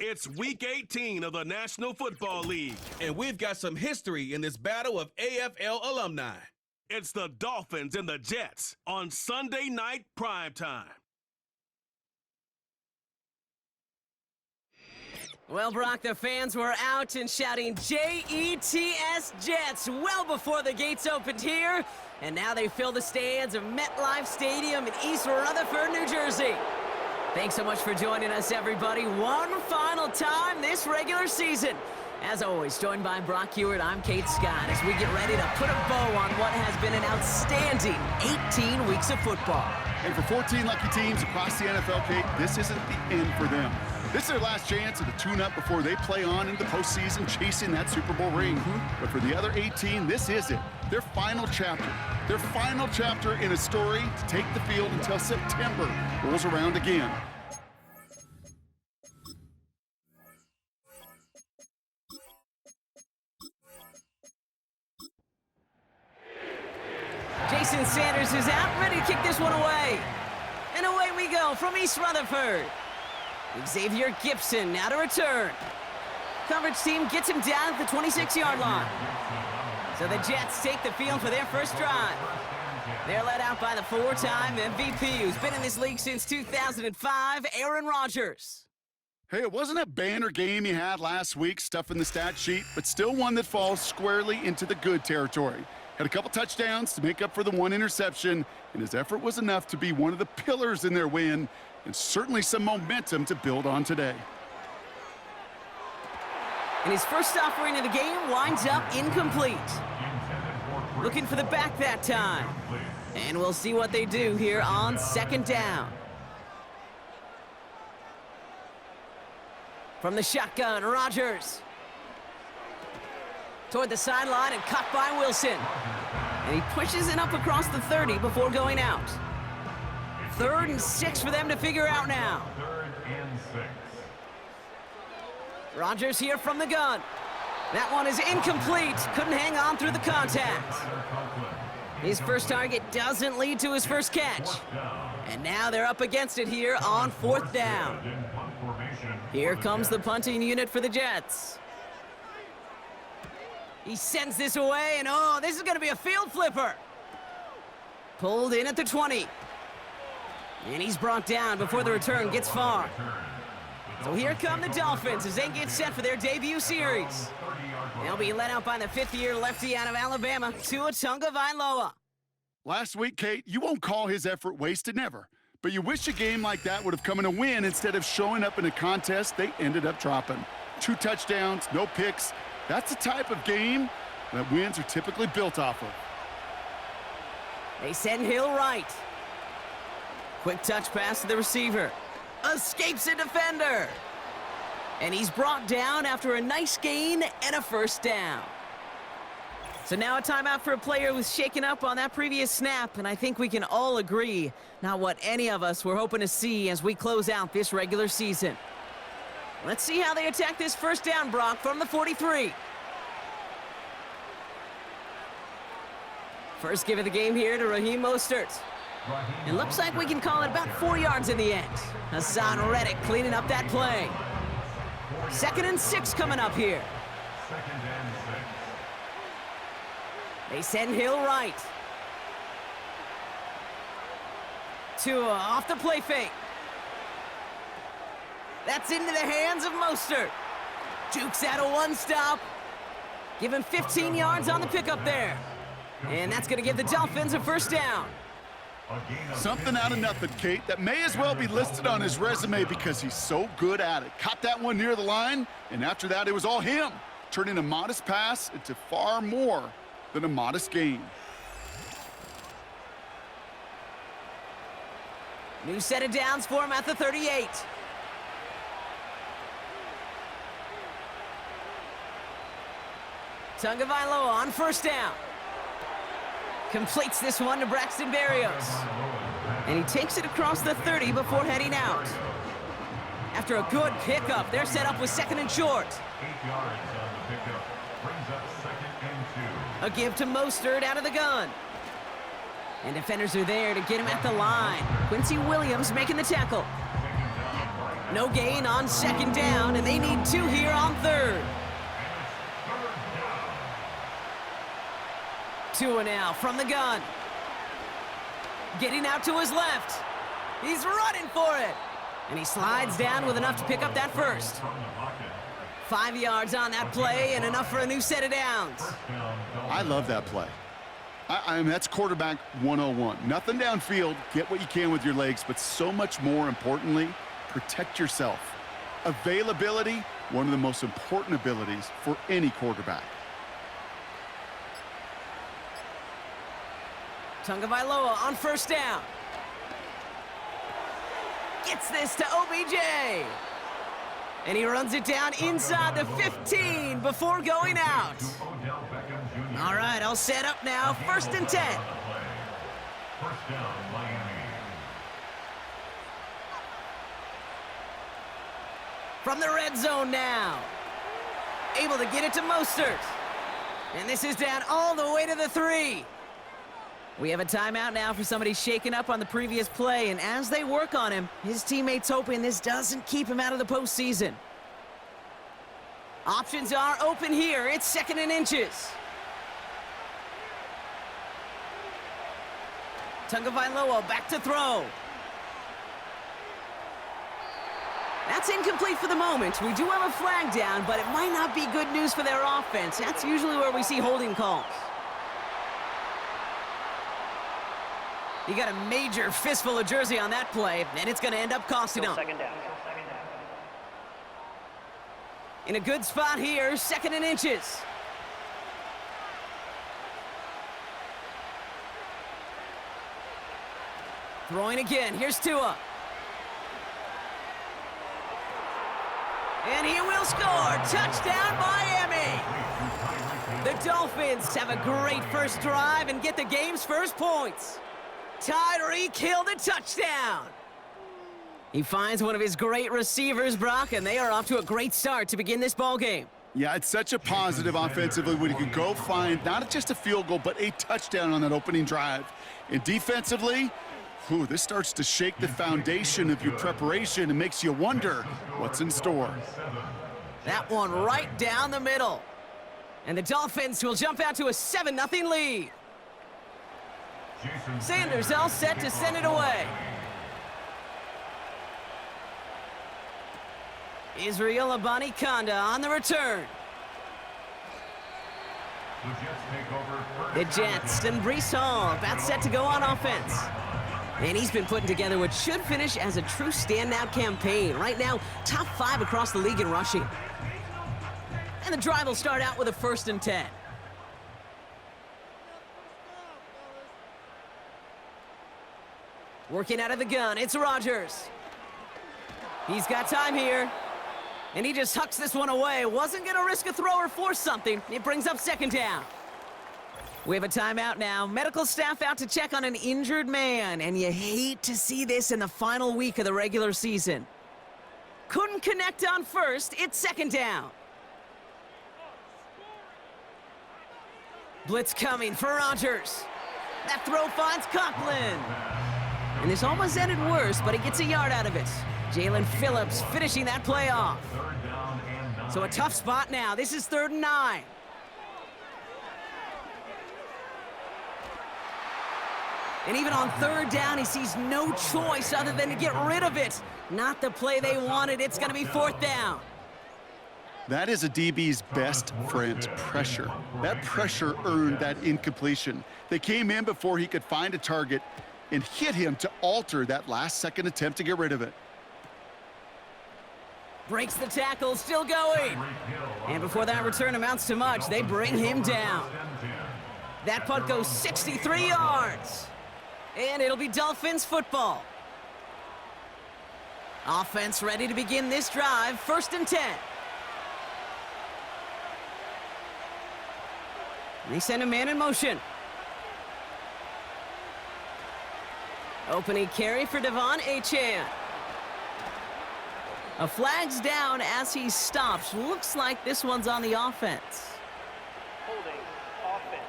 It's Week 18 of the National Football League. And we've got some history in this battle of AFL alumni. It's the Dolphins and the Jets on Sunday night primetime. Well, Brock, the fans were out and shouting J-E-T-S Jets well before the gates opened here. And now they fill the stands of MetLife Stadium in East Rutherford, New Jersey. Thanks so much for joining us, everybody. One final time this regular season. As always, joined by Brock Hewitt, I'm Kate Scott as we get ready to put a bow on what has been an outstanding 18 weeks of football. And for 14 lucky teams across the NFL, Kate, this isn't the end for them. This is their last chance at a tune-up before they play on into the postseason chasing that Super Bowl ring. But for the other 18, this is it. Their final chapter. Their final chapter in a story to take the field until September rolls around again. Jason Sanders is out, ready to kick this one away. And away we go from East Rutherford. Xavier Gibson now to return. Coverage team gets him down at the 26-yard line. So the Jets take the field for their first drive. They're led out by the four-time MVP who's been in this league since 2005, Aaron Rodgers. Hey, it wasn't a banner game he had last week, stuff in the stat sheet, but still one that falls squarely into the good territory. Had a couple touchdowns to make up for the one interception, and his effort was enough to be one of the pillars in their win, and certainly some momentum to build on today. And his first offering of the game winds up incomplete. Looking for the back that time. And we'll see what they do here on second down. From the shotgun, Rodgers. Toward the sideline and caught by Wilson. And he pushes it up across the 30 before going out. 3rd and 6 for them to figure out now. 3rd and 6. Rodgers here from the gun. That one is incomplete. Couldn't hang on through the contact. His first target doesn't lead to his first catch. And now they're up against it here on 4th down. Here comes the punting unit for the Jets. He sends this away, and oh, this is going to be a field flipper. Pulled in at the 20. And he's brought down before the return gets far. So here come the Dolphins as they get set for their debut series. They'll be led out by the 5th-year lefty out of Alabama, Tagovailoa. Last week, Kate, you won't call his effort wasted, never. But you wish a game like that would have come in a win instead of showing up in a contest they ended up dropping. 2 touchdowns, no picks. That's the type of game that wins are typically built off of. They send Hill right. Quick touch pass to the receiver. Escapes a defender. And he's brought down after a nice gain and a first down. So now a timeout for a player who's shaken up on that previous snap, and I think we can all agree, not what any of us were hoping to see as we close out this regular season. Let's see how they attack this first down, Brock, from the 43. First give of the game here to Raheem Mostert. It looks like we can call it about 4 yards in the end. Hassan Reddick cleaning up that play. 2nd and 6 coming up here. 2nd and 6. They send Hill right. Tua off the play fake. That's into the hands of Mostert. Jukes out a one-stop. Give him 15 yards on the pickup there. And that's going to give the Dolphins a first down. Something out of nothing, Kate, that may as well be listed on his resume because he's so good at it. Caught that one near the line, and after that, it was all him, turning a modest pass into far more than a modest gain. New set of downs for him at the 38. Tagovailoa on first down. Completes this one to Braxton Berrios. And he takes it across the 30 before heading out. After a good pickup, they're set up with 2nd and short. 8 yards on the pickup. Brings up 2nd and 2. A give to Mostert out of the gun. And defenders are there to get him at the line. Quincy Williams making the tackle. No gain on second down, and they need 2 here on third. Tua now from the gun. Getting out to his left. He's running for it. And he slides down with enough to pick up that first. 5 yards on that play and enough for a new set of downs. I love that play. I mean, that's quarterback 101. Nothing downfield, get what you can with your legs, but so much more importantly, protect yourself. Availability, one of the most important abilities for any quarterback. Tagovailoa on first down. Gets this to OBJ. And he runs it down inside the 15 before going out. All right, I'll set up now. 1st and 10. First down, Miami. From the red zone now. Able to get it to Mostert. And this is down all the way to the 3. We have a timeout now for somebody shaken up on the previous play, and as they work on him, his teammates hoping this doesn't keep him out of the postseason. Options are open here. It's 2nd and inches. Tagovailoa back to throw. That's incomplete for the moment. We do have a flag down, but it might not be good news for their offense. That's usually where we see holding calls. You got a major fistful of jersey on that play, and it's going to end up costing them. Second down. In a good spot here, 2nd and inches. Throwing again, here's Tua. And he will score. Touchdown, Miami. The Dolphins have a great first drive and get the game's first points. Tyreek Hill the touchdown. He finds one of his great receivers, Brock, and they are off to a great start to begin this ball game. Yeah, it's such a positive offensively when you can go find not just a field goal, but a touchdown on that opening drive. And defensively, this starts to shake the foundation of your preparation and makes you wonder what's in store. That one right down the middle. And the Dolphins will jump out to a 7-0 lead. Sanders all set to send it away. Israel Abanikanda on the return. The Jets and Breece Hall about set to go on offense. And he's been putting together what should finish as a true standout campaign. Right now, top 5 across the league in rushing. And the drive will start out with a 1st and 10. Working out of the gun, it's Rodgers. He's got time here. And he just hucks this one away. Wasn't going to risk a throw or force something. It brings up 2nd down. We have a timeout now. Medical staff out to check on an injured man. And you hate to see this in the final week of the regular season. Couldn't connect on first. It's 2nd down. Blitz coming for Rodgers. That throw finds Conklin. And this almost ended worse, but he gets a yard out of it. Jalen Phillips finishing that play off. So a tough spot now. This is 3rd and 9. And even on 3rd down, he sees no choice other than to get rid of it. Not the play they wanted. It's going to be 4th down. That is a DB's best friend, pressure. That pressure earned that incompletion. They came in before he could find a target and hit him to alter that last-second attempt to get rid of it. Breaks the tackle, still going. And before that return amounts to much, they bring him down. That punt goes 63 yards. And it'll be Dolphins football. Offense ready to begin this drive. 1st and 10. They send a man in motion. Opening carry for Devon Achane. A flag's down as he stops. Looks like this one's on the offense. Holding offense.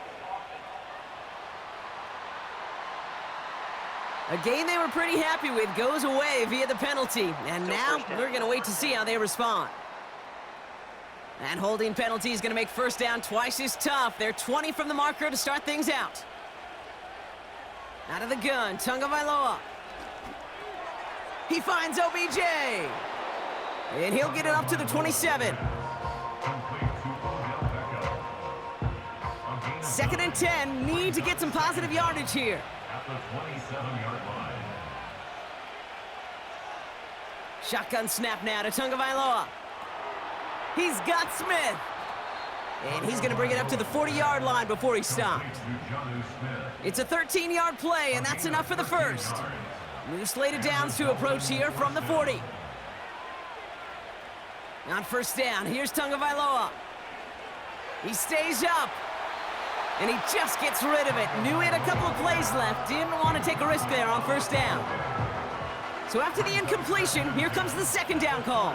A game they were pretty happy with goes away via the penalty. And now we're going to wait to see how they respond. That holding penalty is going to make first down twice as tough. They're 20 from the marker to start things out. Out of the gun, Tagovailoa. He finds OBJ. And he'll get it up to the 27. Second and 10, need to get some positive yardage here. At the 27-yard line. Shotgun snap now to Tagovailoa. He's got Smith. And he's going to bring it up to the 40-yard line before he stopped. It's a 13-yard play, and that's enough for the first. New slated downs to approach here from the 40. On first down, here's Tagovailoa. He stays up. And he just gets rid of it. Knew he had a couple of plays left. Didn't want to take a risk there on first down. So after the incompletion, here comes the second down call.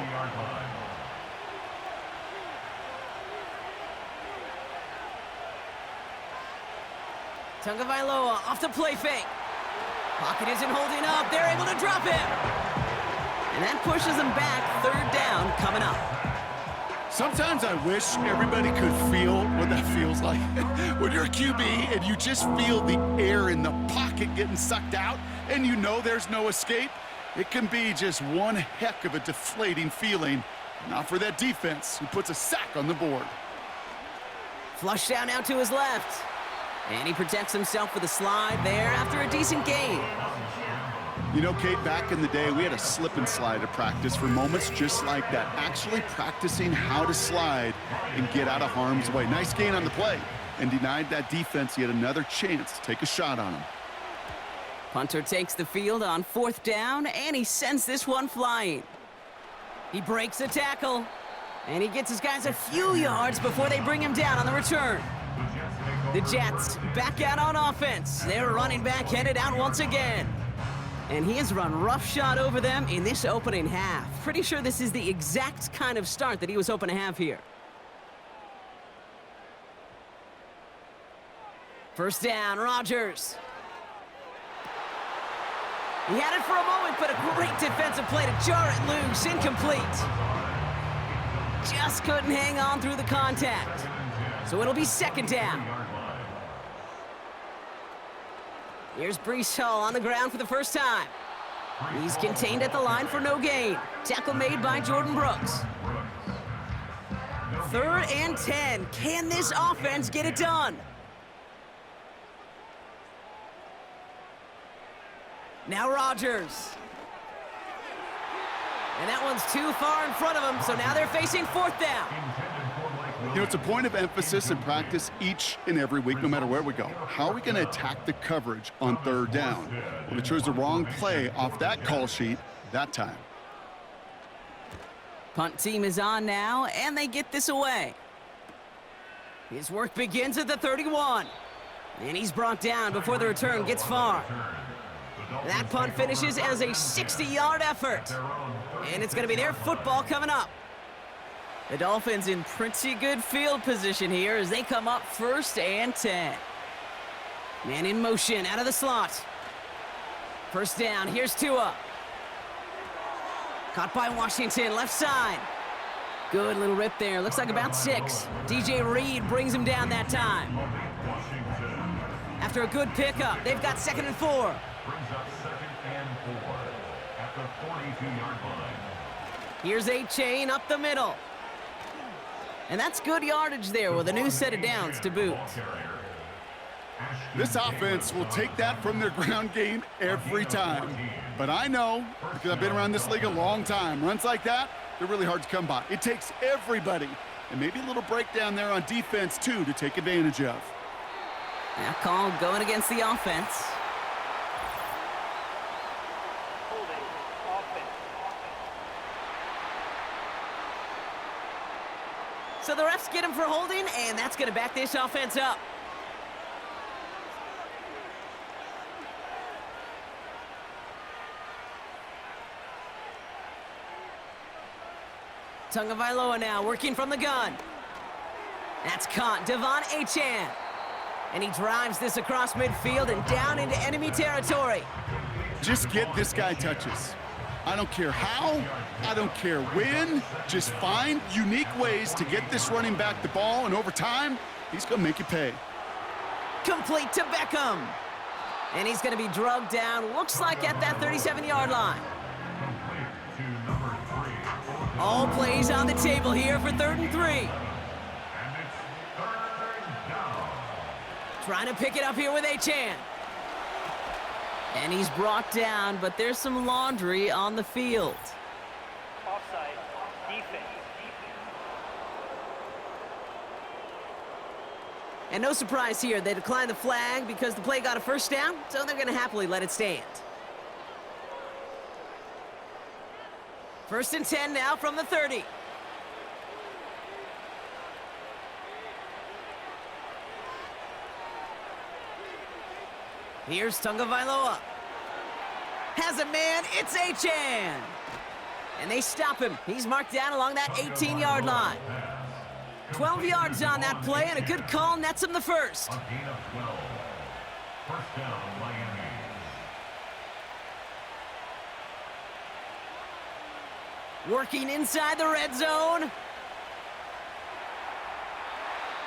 Tagovailoa off the play fake. Pocket isn't holding up. They're able to drop him. And that pushes them back. Third down coming up. Sometimes I wish everybody could feel what that feels like. When you're a QB and you just feel the air in the pocket getting sucked out and you know there's no escape, it can be just one heck of a deflating feeling. Not for that defense who puts a sack on the board. Flush down now to his left. And he protects himself with a slide there after a decent gain. You know, Kate, back in the day, we had a slip and slide at practice for moments just like that. Actually practicing how to slide and get out of harm's way. Nice gain on the play and denied that defense yet another chance to take a shot on him. Punter takes the field on fourth down, and he sends this one flying. He breaks a tackle, and he gets his guys a few yards before they bring him down on the return. The Jets back out on offense. Their running back headed out once again. And he has run roughshod over them in this opening half. Pretty sure this is the exact kind of start that he was hoping to have here. First down, Rodgers. He had it for a moment, but a great defensive play to jar it loose. Incomplete. Just couldn't hang on through the contact. So it'll be second down. Here's Breece Hall on the ground for the first time. He's contained at the line for no gain. Tackle made by Jordan Brooks. Third and 10. Can this offense get it done? Now Rodgers. And that one's too far in front of him, so now they're facing fourth down. You know, it's a point of emphasis in practice each and every week, no matter where we go. How are we going to attack the coverage on third down? Well, we chose the wrong play off that call sheet that time. Punt team is on now, and they get this away. His work begins at the 31. And he's brought down before the return gets far. That punt finishes as a 60-yard effort. And it's going to be their football coming up. The Dolphins in pretty good field position here as they come up first and 10. Man in motion out of the slot. First down, here's Tua. Caught by Washington, left side. Good little rip there, looks like about 6. DJ Reed brings him down that time. After a good pickup, they've got second and 4. Brings up second and 4 at the 42-yard line. Here's a chain up the middle. And that's good yardage there with a new set of downs to boot. This offense will take that from their ground game every time. But I know, because I've been around this league a long time, runs like that, they're really hard to come by. It takes everybody, and maybe a little breakdown there on defense, too, to take advantage of. That call going against the offense. So the refs get him for holding, and that's going to back this offense up. Tagovailoa now working from the gun. That's caught. Devon Achane. And he drives this across midfield and down into enemy territory. Just get this guy touches. I don't care how, I don't care when, just find unique ways to get this running back the ball, and over time, he's going to make you pay. Complete to Beckham. And he's going to be drugged down, looks like at that 37-yard line. All plays on the table here for 3rd and 3. And it's 3rd down. Trying to pick it up here with Achane. And he's brought down, but there's some laundry on the field. Offside, defense. And no surprise here, they declined the flag because the play got a 1st down, so they're going to happily let it stand. 1st and 10 now from the 30. Here's Tagovailoa. Has a man, it's Achane. And they stop him. He's marked down along that 18-yard line. 12 yards on that play, and a good call nets him the 1st. A gain of 12. 1st down, Miami. Working inside the red zone.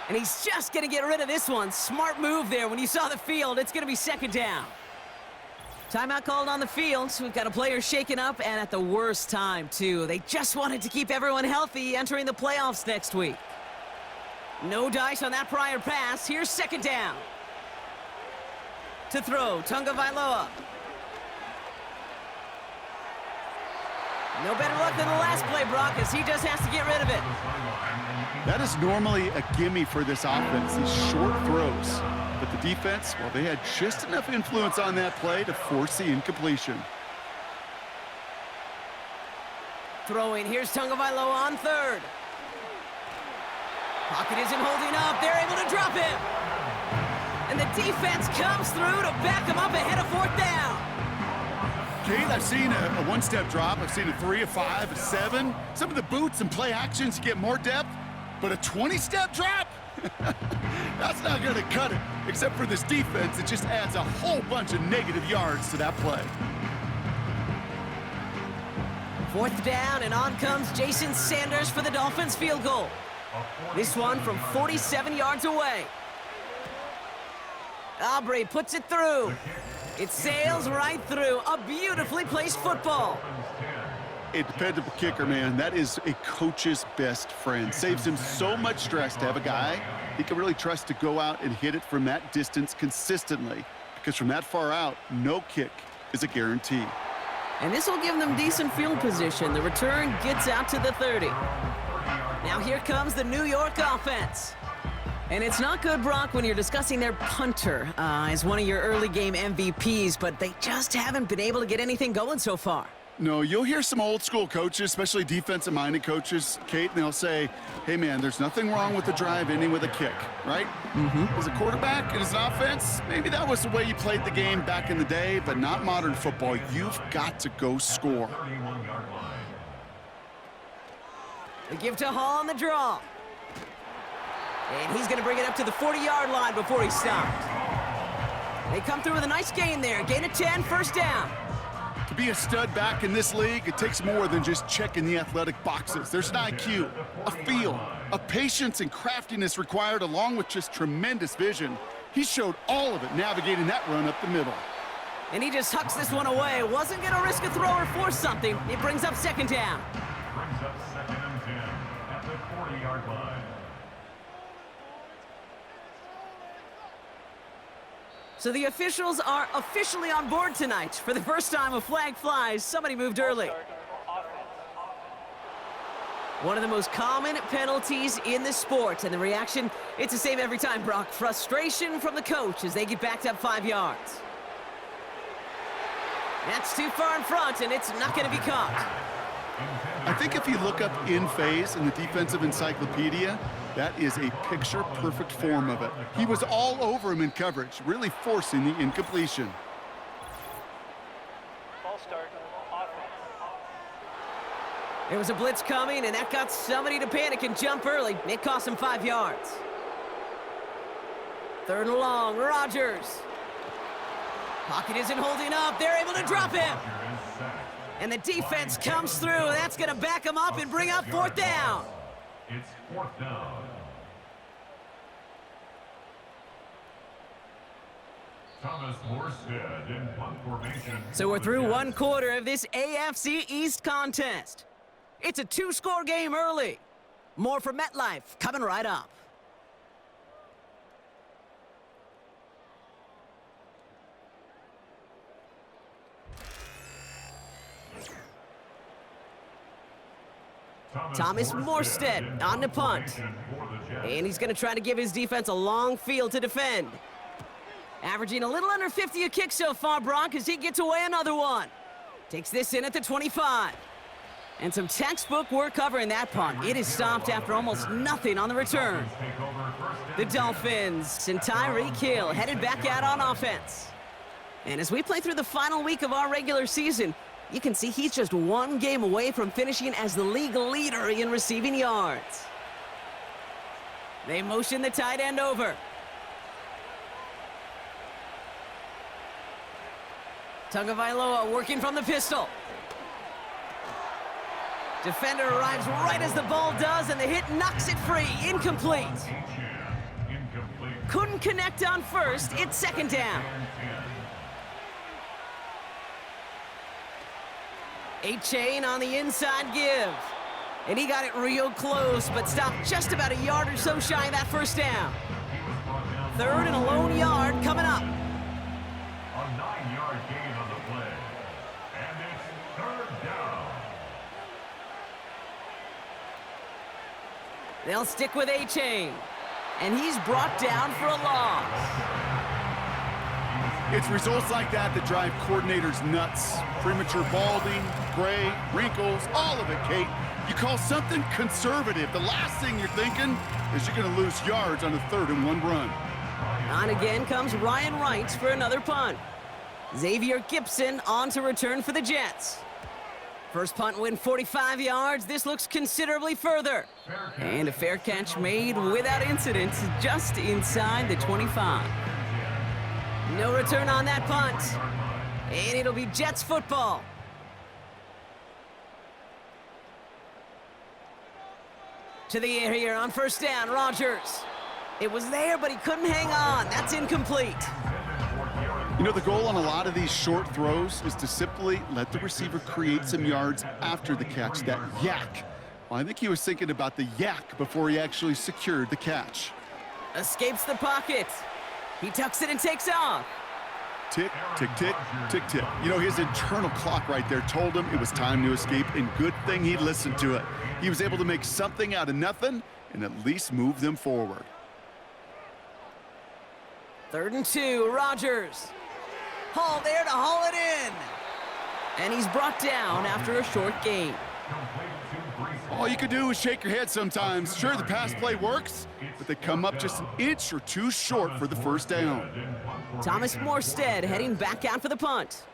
And he's just going to get rid of this one. Smart move there. When you saw the field, it's going to be 2nd down. Timeout called on the field. So we've got a player shaken up, and at the worst time, too. They just wanted to keep everyone healthy entering the playoffs next week. No dice on that prior pass. Here's 2nd down. To throw, Tagovailoa. No better luck than the last play, Brock, as he just has to get rid of it. That is normally a gimme for this offense, these short throws. But the defense, well, they had just enough influence on that play to force the incompletion. Throwing, here's Tagovailoa on 3rd. Pocket isn't holding up, they're able to drop him. And the defense comes through to back him up ahead of 4th down. Kate, I've seen a one-step drop. I've seen a 3, a 5, a 7. Some of the boots and play actions get more depth, but a 20-step drop? That's not going to cut it. Except for this defense, it just adds a whole bunch of negative yards to that play. 4th down, and on comes Jason Sanders for the Dolphins field goal. This one from 47 yards away. Aubrey puts it through. It sails right through. A beautifully placed football. A dependable kicker, man. That is a coach's best friend. Saves him so much stress to have a guy he can really trust to go out and hit it from that distance consistently. Because from that far out, no kick is a guarantee. And this will give them decent field position. The return gets out to the 30. Now here comes the New York offense. And it's not good, Brock, when you're discussing their punter as one of your early game MVPs, but they just haven't been able to get anything going so far. No, you'll hear some old school coaches, especially defensive-minded coaches, Kate, and they'll say, hey, man, there's nothing wrong with the drive ending with a kick, right? As a quarterback and as an offense, maybe that was the way you played the game back in the day, but not modern football. You've got to go score. They give to Hall on the draw. And he's going to bring it up to the 40-yard line before he stopped. They come through with a nice gain there. Gain of 10, 1st down. To be a stud back in this league, it takes more than just checking the athletic boxes. There's an IQ, a feel, a patience and craftiness required along with just tremendous vision. He showed all of it navigating that run up the middle. And he just hucks this one away. Wasn't going to risk a throw or force something. It brings up 2nd down. Brings up 2nd and 10 at the 40-yard line. So the officials are officially on board tonight. For the first time, a flag flies. Somebody moved early. One of the most common penalties in the sport, and the reaction, it's the same every time, Brock. Frustration from the coach as they get backed up 5 yards. That's too far in front, and it's not going to be caught. I think if you look up in phase in the defensive encyclopedia, that is a picture-perfect form of it. He was all over him in coverage, really forcing the incompletion. Ball start, offense. There was a blitz coming, and that got somebody to panic and jump early. It cost him 5 yards. 3rd and long, Rodgers. Pocket isn't holding up. They're able to drop him. Rodgers is sacked. And the defense comes through. That's going to back him up and bring up fourth down. It's fourth down. Thomas Morstead in punt formation. So we're through one quarter of this AFC East contest. It's a two-score game early. More from MetLife coming right up. Thomas Morstead on the punt. And he's going to try to give his defense a long field to defend. Averaging a little under 50 a kick so far, Brock, as he gets away another one. Takes this in at the 25. And some textbook work covering that punt. It is stopped after almost nothing on the return. The Dolphins and Tyreek Hill headed back out on offense. And as we play through the final week of our regular season, you can see he's just one game away from finishing as the league leader in receiving yards. They motion the tight end over. Tagovailoa working from the pistol. Defender arrives right as the ball does, and the hit knocks it free. Incomplete. Couldn't connect on first. It's second down. 8-chain on the inside give. And he got it real close, but stopped just about a yard or so shy of that first down. Third and a lone yard coming up. A 9-yard gain on the play. And it's third down. They'll stick with A-chain. And he's brought down for a loss. It's results like that that drive coordinators nuts. Premature balding, gray, wrinkles, all of it, Kate. You call something conservative. The last thing you're thinking is you're going to lose yards on a 3rd and 1 run. On again comes Ryan Wright for another punt. Xavier Gipson on to return for the Jets. First punt win 45 yards. This looks considerably further. And a fair catch made without incident just inside the 25. No return on that punt. And it'll be Jets football. To the air here on first down, Rodgers. It was there, but he couldn't hang on. That's incomplete. You know, the goal on a lot of these short throws is to simply let the receiver create some yards after the catch, that yak. Well, I think he was thinking about the yak before he actually secured the catch. Escapes the pocket. He tucks it and takes off. Tick, tick, tick, tick, tick. You know, his internal clock right there told him it was time to escape, and good thing he listened to it. He was able to make something out of nothing and at least move them forward. 3rd and 2, Rodgers. Hall there to haul it in. And he's brought down after a short gain. All you can do is shake your head sometimes. Sure, the pass play works, but they come up just an inch or two short for the first down. Thomas Morstead heading back out for the punt.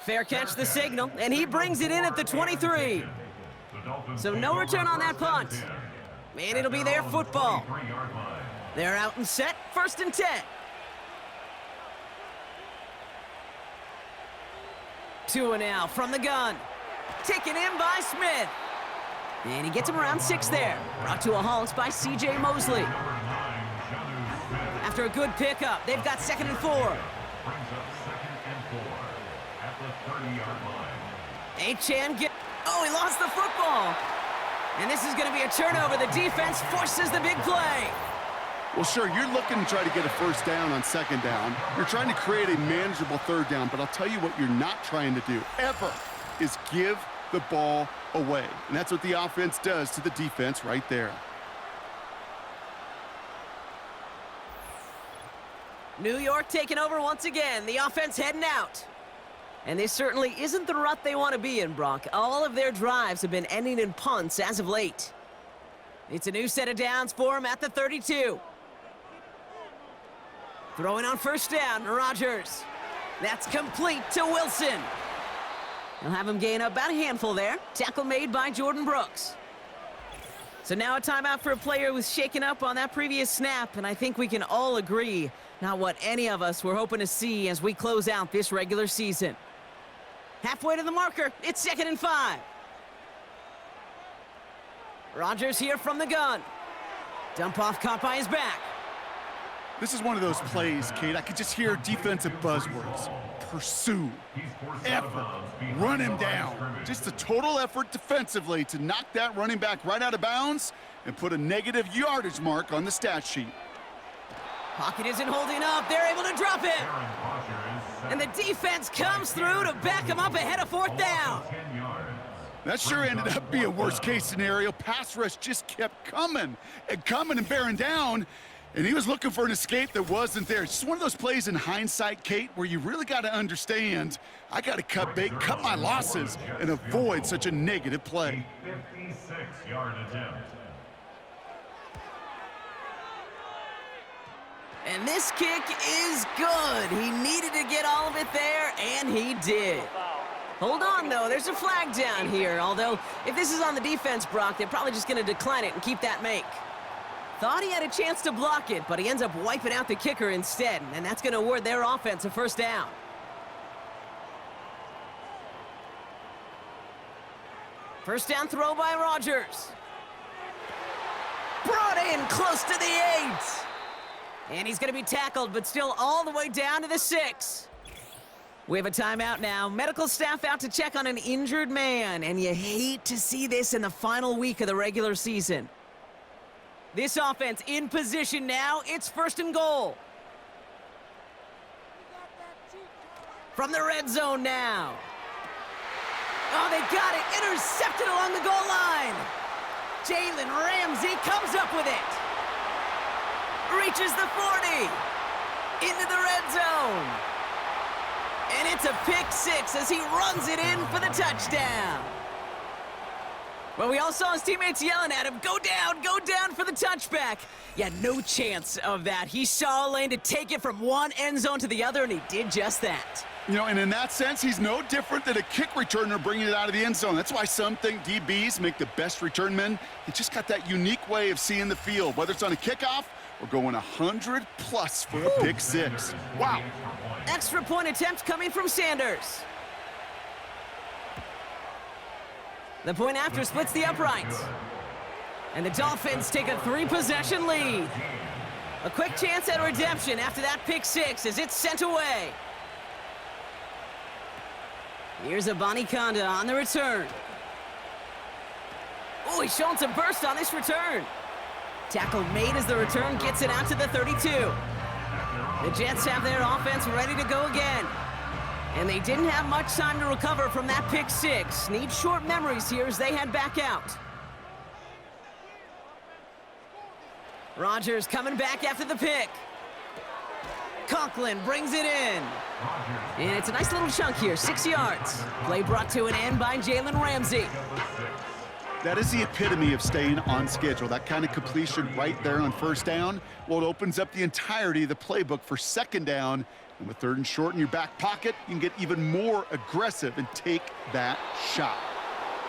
Fair catch the signal, and he brings it in at the 23. So no return on that punt. And it'll be their football. They're out and set, 1st and 10. 2 now from the gun. Taken in by Smith. And he gets him around 6 there. Brought to a halt by C.J. Mosley. After a good pickup, they've got 2nd and 4. Brings up 2nd and 4 at the 30-yard line. A-Chan he lost the football. And this is going to be a turnover. The defense forces the big play. Well, sure, you're looking to try to get a first down on 2nd down. You're trying to create a manageable 3rd down, but I'll tell you what you're not trying to do, ever, is give the ball away. And that's what the offense does to the defense right there. New York taking over once again. The offense heading out. And this certainly isn't the rut they want to be in, Brock. All of their drives have been ending in punts as of late. It's a new set of downs for him at the 32. Throwing on first down, Rodgers. That's complete to Wilson. He'll have him gain about a handful there. Tackle made by Jordan Brooks. So now a timeout for a player who was shaken up on that previous snap, and I think we can all agree, not what any of us were hoping to see as we close out this regular season. Halfway to the marker, it's 2nd and 5. Rodgers here from the gun. Dump off caught by his back. This is one of those plays, Kate. I could just hear defensive buzzwords. Pursue, effort, run him down. Just a total effort defensively to knock that running back right out of bounds and put a negative yardage mark on the stat sheet. Pocket isn't holding up. They're able to drop it. And the defense comes through to back him up ahead of 4th down. That sure ended up being a worst-case scenario. Pass rush just kept coming and bearing down. And he was looking for an escape that wasn't there. It's just one of those plays in hindsight, Kate, where you really got to understand, I got to cut bait, cut my losses, and avoid such a negative play. 56-yard attempt. And this kick is good. He needed to get all of it there, and he did. Hold on, though. There's a flag down here. Although, if this is on the defense, Brock, they're probably just going to decline it and keep that make. Thought he had a chance to block it, but he ends up wiping out the kicker instead, and that's going to award their offense a 1st down. First down throw by Rodgers. Brought in close to the 8. And he's going to be tackled, but still all the way down to the 6. We have a timeout now. Medical staff out to check on an injured man, and you hate to see this in the final week of the regular season. This offense in position now. It's 1st and goal. From the red zone now. Oh, they got it. Intercepted along the goal line. Jalen Ramsey comes up with it. Reaches the 40. Into the red zone. And it's a pick 6 as he runs it in for the touchdown. Well, we all saw his teammates yelling at him, go down for the touchback. Yeah, no chance of that. He saw a lane to take it from one end zone to the other, and he did just that. You know, and in that sense, he's no different than a kick returner bringing it out of the end zone. That's why some think DBs make the best return men. They just got that unique way of seeing the field, whether it's on a kickoff or going 100+ for a pick 6. Wow. Extra point attempt coming from Sanders. The point after splits the uprights. And the Dolphins take a 3-possession lead. A quick chance at redemption after that pick 6 as it's sent away. Here's a Conda on the return. Oh, he's showing some burst on this return. Tackle made as the return gets it out to the 32. The Jets have their offense ready to go again. And they didn't have much time to recover from that pick 6. Need short memories here as they head back out. Rodgers coming back after the pick. Conklin brings it in. And it's a nice little chunk here, 6 yards. Play brought to an end by Jalen Ramsey. That is the epitome of staying on schedule. That kind of completion right there on 1st down. Well, it opens up the entirety of the playbook for 2nd down. And with 3rd and short in your back pocket, you can get even more aggressive and take that shot.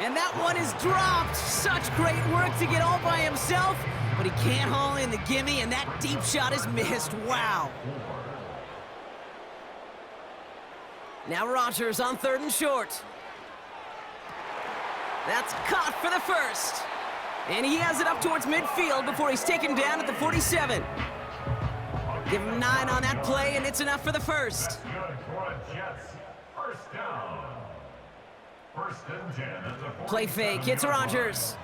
And that one is dropped. Such great work to get all by himself, but he can't haul in the gimme, and that deep shot is missed. Wow. Now Rodgers on 3rd and short. That's caught for the 1st. And he has it up towards midfield before he's taken down at the 47. Give him 9 on that play, and it's enough for the 1st. First down. 1st and 10 at the 47. Play fake, it's Rodgers.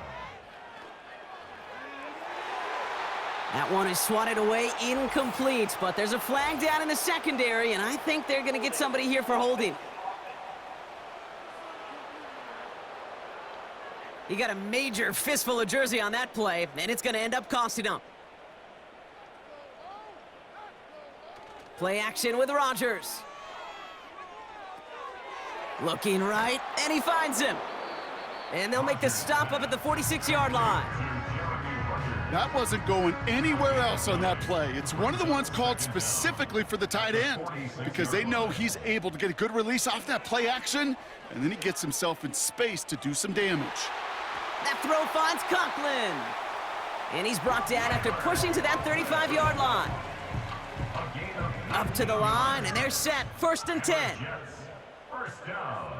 That one is swatted away, incomplete, but there's a flag down in the secondary, and I think they're going to get somebody here for holding. He got a major fistful of jersey on that play, and it's going to end up costing him. Play action with Rodgers. Looking right, and he finds him. And they'll make the stop up at the 46-yard line. That wasn't going anywhere else on that play. It's one of the ones called specifically for the tight end because they know he's able to get a good release off that play action, and then he gets himself in space to do some damage. That throw finds Conklin. And he's brought down after pushing to that 35-yard line. Up to the line, and they're set. 1st and 10. First down.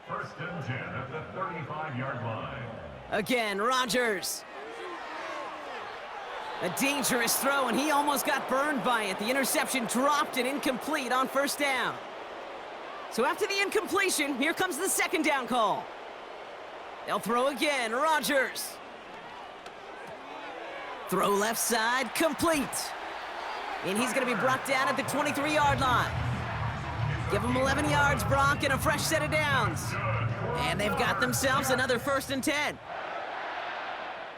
1st and 10 at the 35-yard line. Again, Rodgers. A dangerous throw, and he almost got burned by it. The interception dropped and incomplete on 1st down. So after the incompletion, here comes the 2nd down call. They'll throw again, Rodgers. Throw left side, complete. And he's going to be brought down at the 23-yard line. Give him 11 yards, Brock, and a fresh set of downs. And they've got themselves another 1st and 10.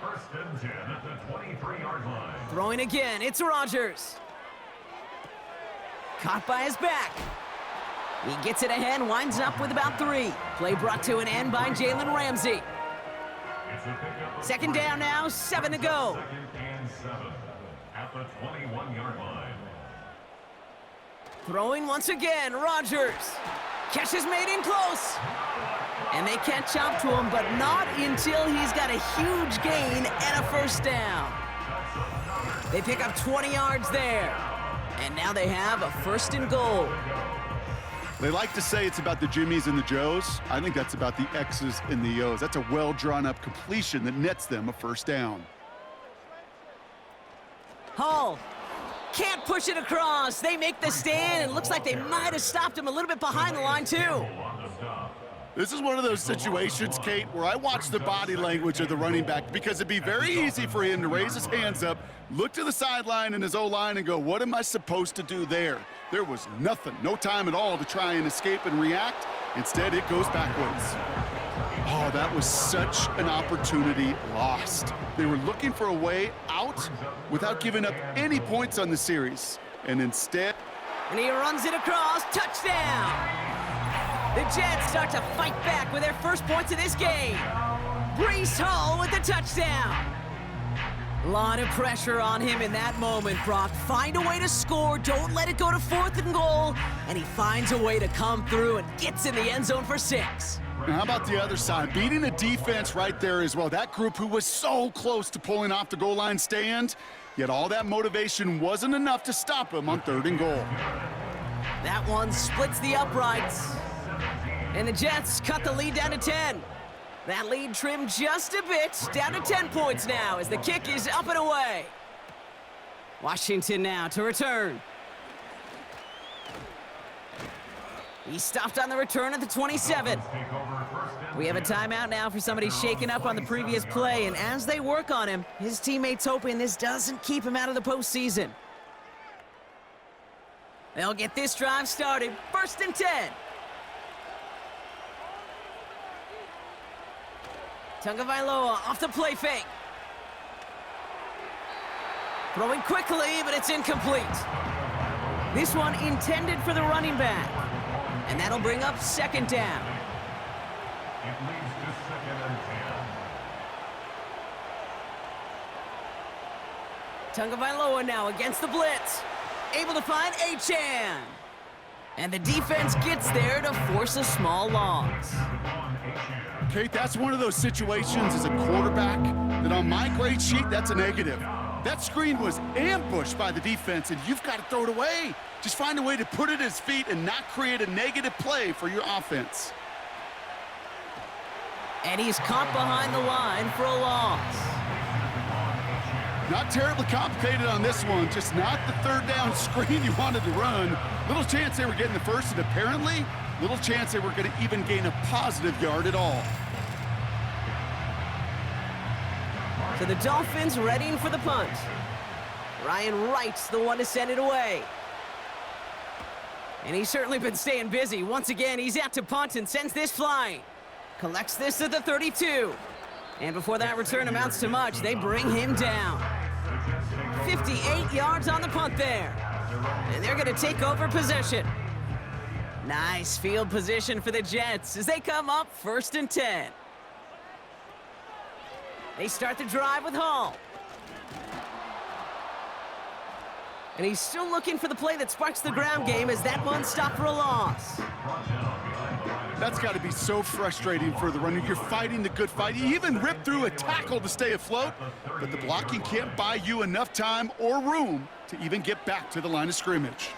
1st and 10 at the 23-yard line. Throwing again, it's Rodgers. Caught by his back. He gets it ahead, winds up with about 3. Play brought to an end by Jalen Ramsey. 2nd down now, 7 to go. 2nd and 7 at the 21-yard line. Throwing once again, Rodgers. Catch is made in close. And they catch up to him, but not until he's got a huge gain and a 1st down. They pick up 20 yards there. And now they have a 1st and goal. They like to say it's about the Jimmies and the Joes. I think that's about the X's and the O's. That's a well-drawn-up completion that nets them a 1st down. Hall can't push it across. They make the stand, and it looks like they might have stopped him a little bit behind the line, too. This is one of those situations, Kate, where I watch the body language of the running back because it'd be very easy for him to raise his hands up, look to the sideline and his O-line and go, what am I supposed to do there? There was nothing, no time at all to try and escape and react. Instead, it goes backwards. Oh, that was such an opportunity lost. They were looking for a way out without giving up any points on the series. And instead... And he runs it across. Touchdown! The Jets start to fight back with their first points of this game. Breece Hall with the touchdown. A lot of pressure on him in that moment, Brock. Find a way to score. Don't let it go to 4th and goal. And he finds a way to come through and gets in the end zone for 6. Now, how about the other side? Beating the defense right there as well. That group who was so close to pulling off the goal line stand, yet all that motivation wasn't enough to stop him on 3rd and goal. That one splits the uprights. And the Jets cut the lead down to 10. That lead trimmed just a bit, down to 10 points now as the kick is up and away. Washington now to return. He stopped on the return at the 27. We have a timeout now for somebody shaken up on the previous play, and as they work on him, his teammates hoping this doesn't keep him out of the postseason. They'll get this drive started. 1st and 10. Tagovailoa off the play fake. Throwing quickly, but it's incomplete. This one intended for the running back. And that'll bring up 2nd down. It leads to 2nd and 10. Tagovailoa now against the blitz. Able to find Achane. And the defense gets there to force a small loss. Kate, that's one of those situations as a quarterback that on my grade sheet, that's a negative. That screen was ambushed by the defense, and you've got to throw it away. Just find a way to put it at his feet and not create a negative play for your offense. And he's caught behind the line for a loss. Not terribly complicated on this one, just not the 3rd down screen you wanted to run. Little chance they were getting the 1st, and apparently, little chance they were going to even gain a positive yard at all. So the Dolphins readying for the punt. Ryan Wright's the one to send it away. And he's certainly been staying busy. Once again, he's out to punt and sends this flying. Collects this at the 32. And before that return amounts to much, they bring him down. 58 yards on the punt there. And they're going to take over possession. Nice field position for the Jets as they come up 1st and 10. They start the drive with Hall. And he's still looking for the play that sparks the ground game as that one stopped for a loss. That's got to be so frustrating for the runner. You're fighting the good fight. You even rip through a tackle to stay afloat, but the blocking can't buy you enough time or room to even get back to the line of scrimmage.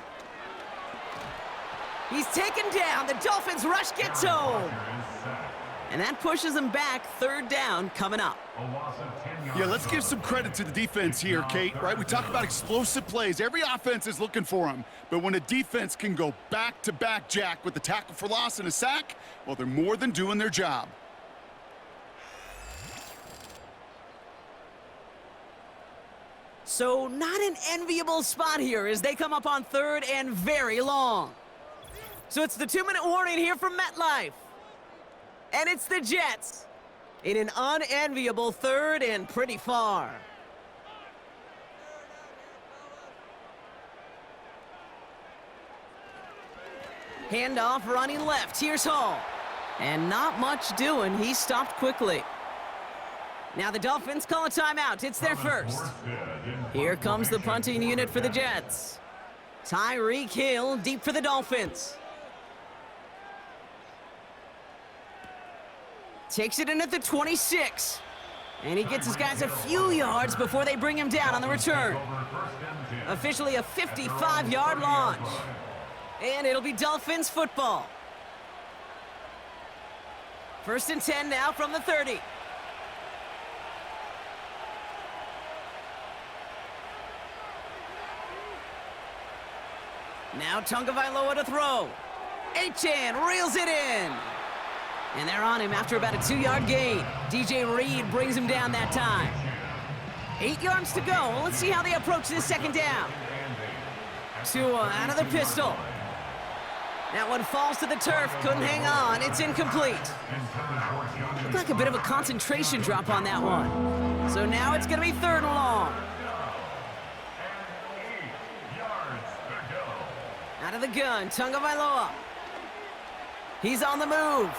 He's taken down. The Dolphins rush gets home. And that pushes them back. Third down coming up. Yeah, let's give some credit to the defense here, Kate, right? We talk about explosive plays. Every offense is looking for them. But when a defense can go back-to-back, Jack, with a tackle for loss and a sack, well, they're more than doing their job. So not an enviable spot here as they come up on third and very long. So it's the 2-minute warning here from MetLife. And it's the Jets in an unenviable third and pretty far. Handoff running left. Here's Hall. And not much doing. He stopped quickly. Now the Dolphins call a timeout. It's their first. Here comes the punting unit for the Jets. Tyreek Hill deep for the Dolphins. Takes it in at the 26. And he gets his guys a few yards before they bring him down on the return. Officially a 55-yard launch. And it'll be Dolphins football. First and 10 now from the 30. Now Tagovailoa to throw. Achane reels it in. And they're on him after about a 2-yard gain. DJ Reed brings him down that time. 8 yards to go. Well, let's see how they approach this second down. Tua out of the pistol. That one falls to the turf. Couldn't hang on. It's incomplete. Looked like a bit of a concentration drop on that one. So now it's going to be third and long. Out of the gun, Tagovailoa. He's on the move.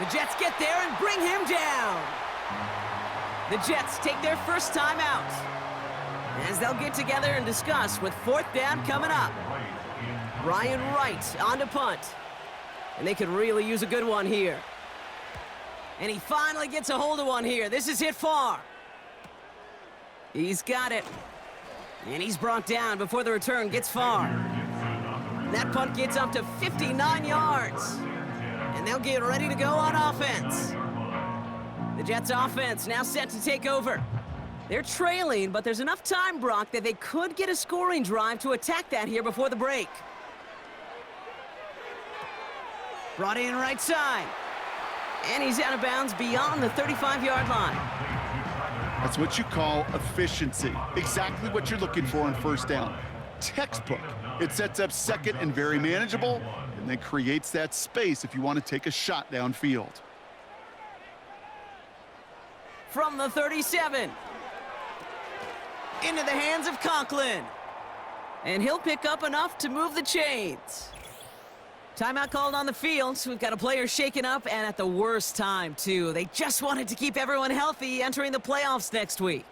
The Jets get there and bring him down. The Jets take their first time out as they'll get together and discuss with fourth down coming up. Ryan Wright on to punt. And they could really use a good one here. And he finally gets a hold of one here. This is hit far. He's got it. And he's brought down before the return gets far. That punt gets up to 59 yards. And they'll get ready to go on offense. The Jets offense now set to take over. They're trailing, but there's enough time, Brock, that they could get a scoring drive to attack that here before the break. Brought in right side. And he's out of bounds beyond the 35-yard line. That's what you call efficiency. Exactly what you're looking for on first down. Textbook. It sets up second and very manageable, and then creates that space if you want to take a shot downfield. From the 37. Into the hands of Conklin. And he'll pick up enough to move the chains. Timeout called on the field, so we've got a player shaken up, and at the worst time, too. They just wanted to keep everyone healthy entering the playoffs next week.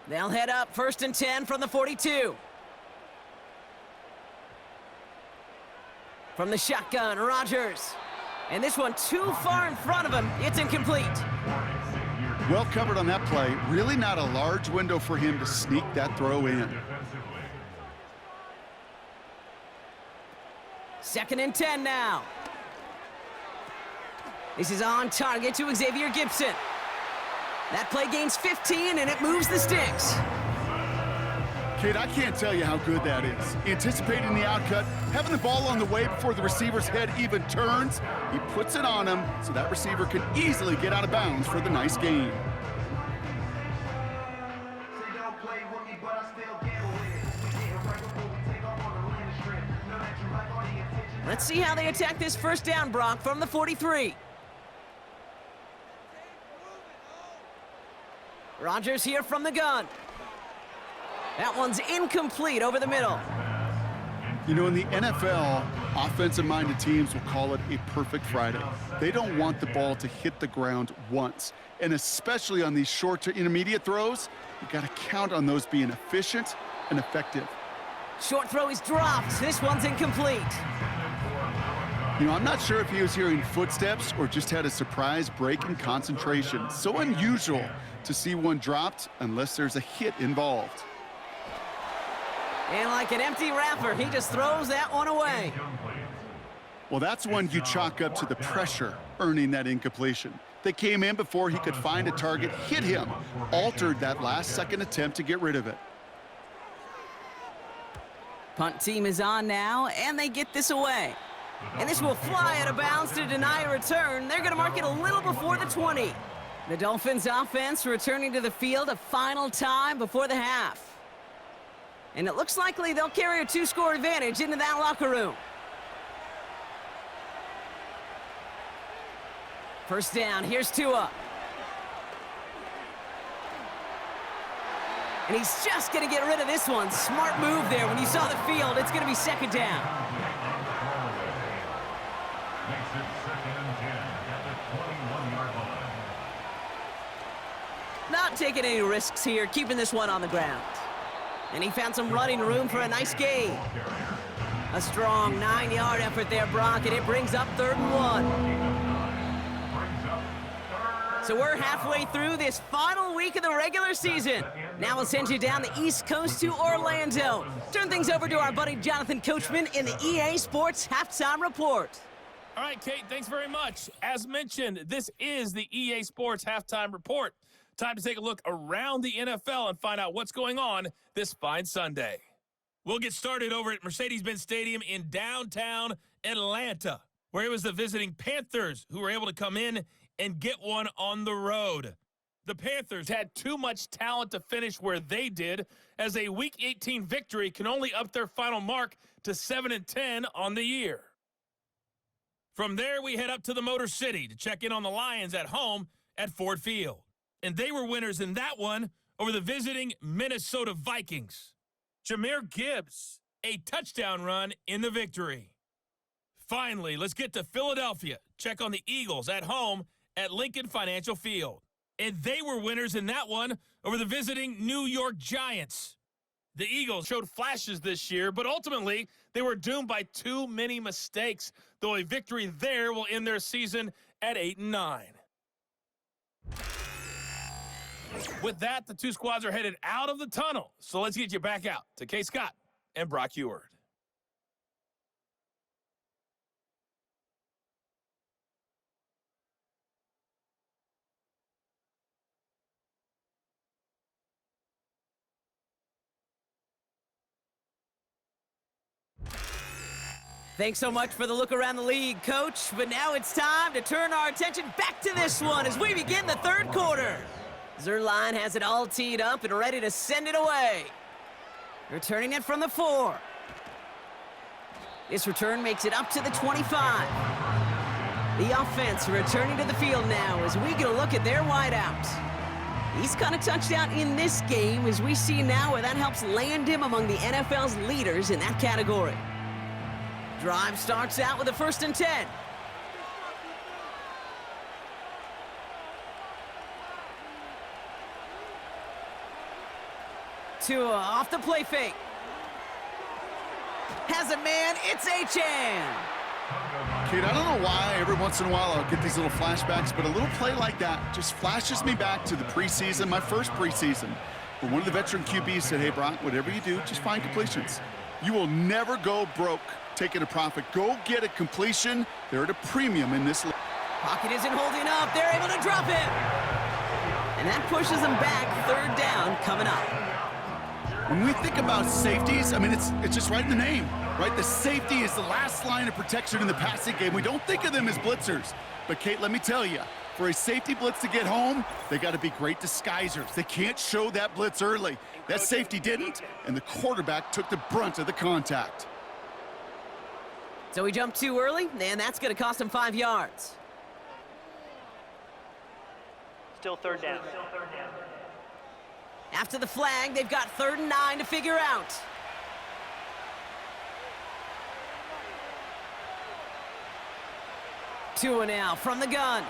They'll head up first and 10 from the 42. From the shotgun, Rodgers. And this one too far in front of him. It's incomplete. Well covered on that play. Really not a large window for him to sneak that throw in. Second and 10 now. This is on target to Xavier Gibson. That play gains 15, and it moves the sticks. Kate, I can't tell you how good that is. Anticipating the outcut, having the ball on the way before the receiver's head even turns, he puts it on him so that receiver can easily get out of bounds for the nice gain. Let's see how they attack this first down, Brock, from the 43. Rodgers here from the gun. That one's incomplete over the middle. You know, in the NFL, offensive-minded teams will call it a perfect Friday. They don't want the ball to hit the ground once. And especially on these short to intermediate throws, you got to count on those being efficient and effective. Short throw is dropped. This one's incomplete. You know, I'm not sure if he was hearing footsteps or just had a surprise break in concentration. So unusual to see one dropped unless there's a hit involved. And like an empty wrapper, he just throws that one away. Well, that's one you chalk up to the pressure earning that incompletion. They came in before he could find a target, hit him, altered that last-second attempt to get rid of it. Punt team is on now, and they get this away. And this will fly out of bounds to deny a return. They're going to mark it a little before the 20. The Dolphins offense returning to the field a final time before the half. And it looks likely they'll carry a 2-score advantage into that locker room. First down, here's Tua. And he's just going to get rid of this one. Smart move there. When you saw the field, it's going to be second down. Makes it 2nd and 10 at the 21-yard line. Not taking any risks here, keeping this one on the ground. And he found some running room for a nice gain. A strong 9-yard effort there, Brock, and it brings up 3rd and 1. So we're halfway through this final week of the regular season. Now we'll send you down the East Coast to Orlando. Turn things over to our buddy Jonathan Coachman in the EA Sports Halftime Report. All right, Kate, thanks very much. As mentioned, this is the EA Sports Halftime Report. Time to take a look around the NFL and find out what's going on this fine Sunday. We'll get started over at Mercedes-Benz Stadium in downtown Atlanta, where it was the visiting Panthers who were able to come in and get one on the road. The Panthers had too much talent to finish where they did, as a Week 18 victory can only up their final mark to 7-10 on the year. From there, we head up to the Motor City to check in on the Lions at home at Ford Field. And they were winners in that one over the visiting Minnesota Vikings. Jahmyr Gibbs, a touchdown run in the victory. Finally, let's get to Philadelphia. Check on the Eagles at home at Lincoln Financial Field. And they were winners in that one over the visiting New York Giants. The Eagles showed flashes this year, but ultimately they were doomed by too many mistakes, though a victory there will end their season at 8-9. With that, the two squads are headed out of the tunnel. So let's get you back out to Kay Scott and Brock Eward. Thanks so much for the look around the league, Coach. But now it's time to turn our attention back to this one as we begin the 3rd quarter. Zerline has it all teed up and ready to send it away. Returning it from the 4. This return makes it up to the 25. The offense returning to the field now as we get a look at their wideout. He's got a touchdown in this game, as we see now where that helps land him among the NFL's leaders in that category. Drive starts out with a 1st and 10. Tua off the play fake. Has a man, it's Achane. Kate, I don't know why every once in a while I'll get these little flashbacks, but a little play like that just flashes me back to the preseason, my first preseason, where one of the veteran QBs said, hey, Brock, whatever you do, just find completions. You will never go broke taking a profit. Go get a completion. They're at a premium in this league. Pocket isn't holding up. They're able to drop it. And that pushes them back. 3rd down coming up. When we think about safeties, I mean, it's just right in the name, right? The safety is the last line of protection in the passing game. We don't think of them as blitzers. But, Kate, let me tell you, for a safety blitz to get home, they got to be great disguisers. They can't show that blitz early. That safety didn't, and the quarterback took the brunt of the contact. So he jumped too early, and that's going to cost him 5 yards. Still 3rd down. After the flag, they've got 3rd and 9 to figure out. Tua now from the gun.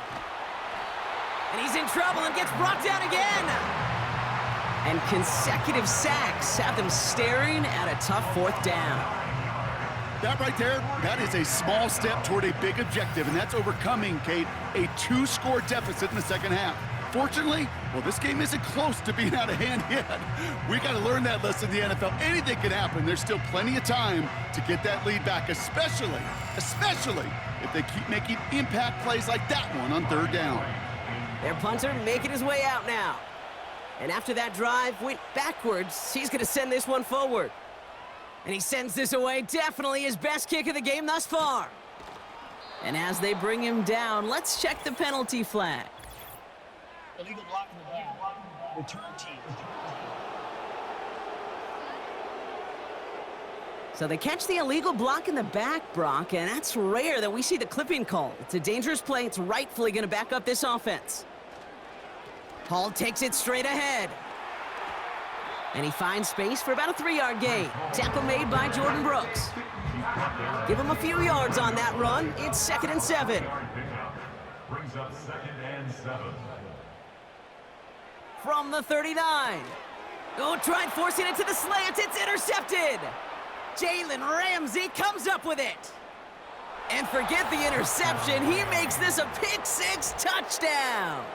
And he's in trouble and gets brought down again. And consecutive sacks have them staring at a tough 4th down. That right there, that is a small step toward a big objective, and that's overcoming, Kate, a 2-score deficit in the second half. Fortunately, well, this game isn't close to being out of hand yet. We got to learn that lesson in the NFL. Anything can happen. There's still plenty of time to get that lead back, especially if they keep making impact plays like that one on 3rd down. Their punter making his way out now. And after that drive went backwards, he's going to send this one forward. And he sends this away, definitely his best kick of the game thus far. And as they bring him down, let's check the penalty flag. Illegal block in the back. Return team. So they catch the illegal block in the back, Brock, and that's rare that we see the clipping call. It's a dangerous play. It's rightfully going to back up this offense. Hall takes it straight ahead. And he finds space for about a 3-yard gain. Tackle made by Jordan Brooks. Give him a few yards on that run. It's 2nd and 7. Brings up 2nd and 7. From the 39. Oh, tried forcing it to the slant. It's intercepted. Jalen Ramsey comes up with it. And forget the interception. He makes this a pick-6 touchdown.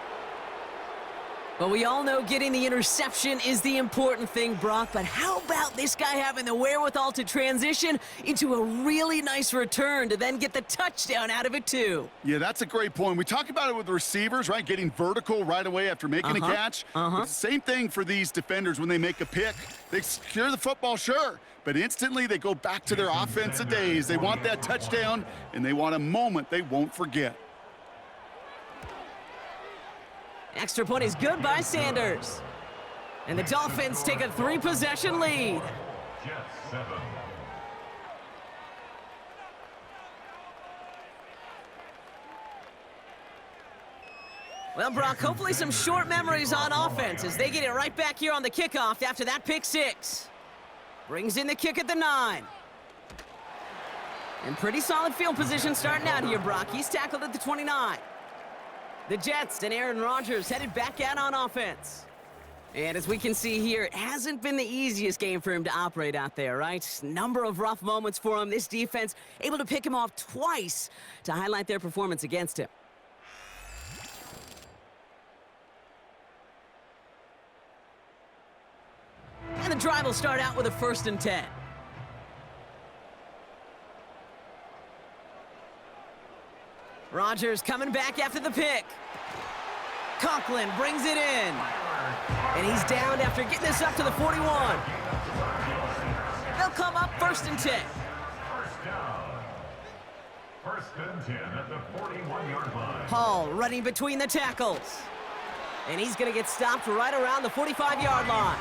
But we all know getting the interception is the important thing, Brock. But how about this guy having the wherewithal to transition into a really nice return to then get the touchdown out of it, too? Yeah, that's a great point. We talk about it with the receivers, right? Getting vertical right away after making a catch. Same thing for these defenders when they make a pick. They secure the football, sure, but instantly they go back to their offensive days. They want that touchdown, and they want a moment they won't forget. Extra point is good by Sanders. And the Dolphins take a 3-possession lead. Jets 7. Well, Brock, hopefully some short memories on offense as they get it right back here on the kickoff after that pick-6. Brings in the kick at the 9. And pretty solid field position starting out here, Brock. He's tackled at the 29. The Jets and Aaron Rodgers headed back out on offense. And as we can see here, it hasn't been the easiest game for him to operate out there, right? Number of rough moments for him. This defense able to pick him off twice to highlight their performance against him. And the drive will start out with a 1st and 10. Rodgers coming back after the pick. Conklin brings it in. And he's down after getting this up to the 41. They'll come up 1st and 10. First down. 1st and 10 at the 41-yard line. Hall running between the tackles. And he's going to get stopped right around the 45-yard line.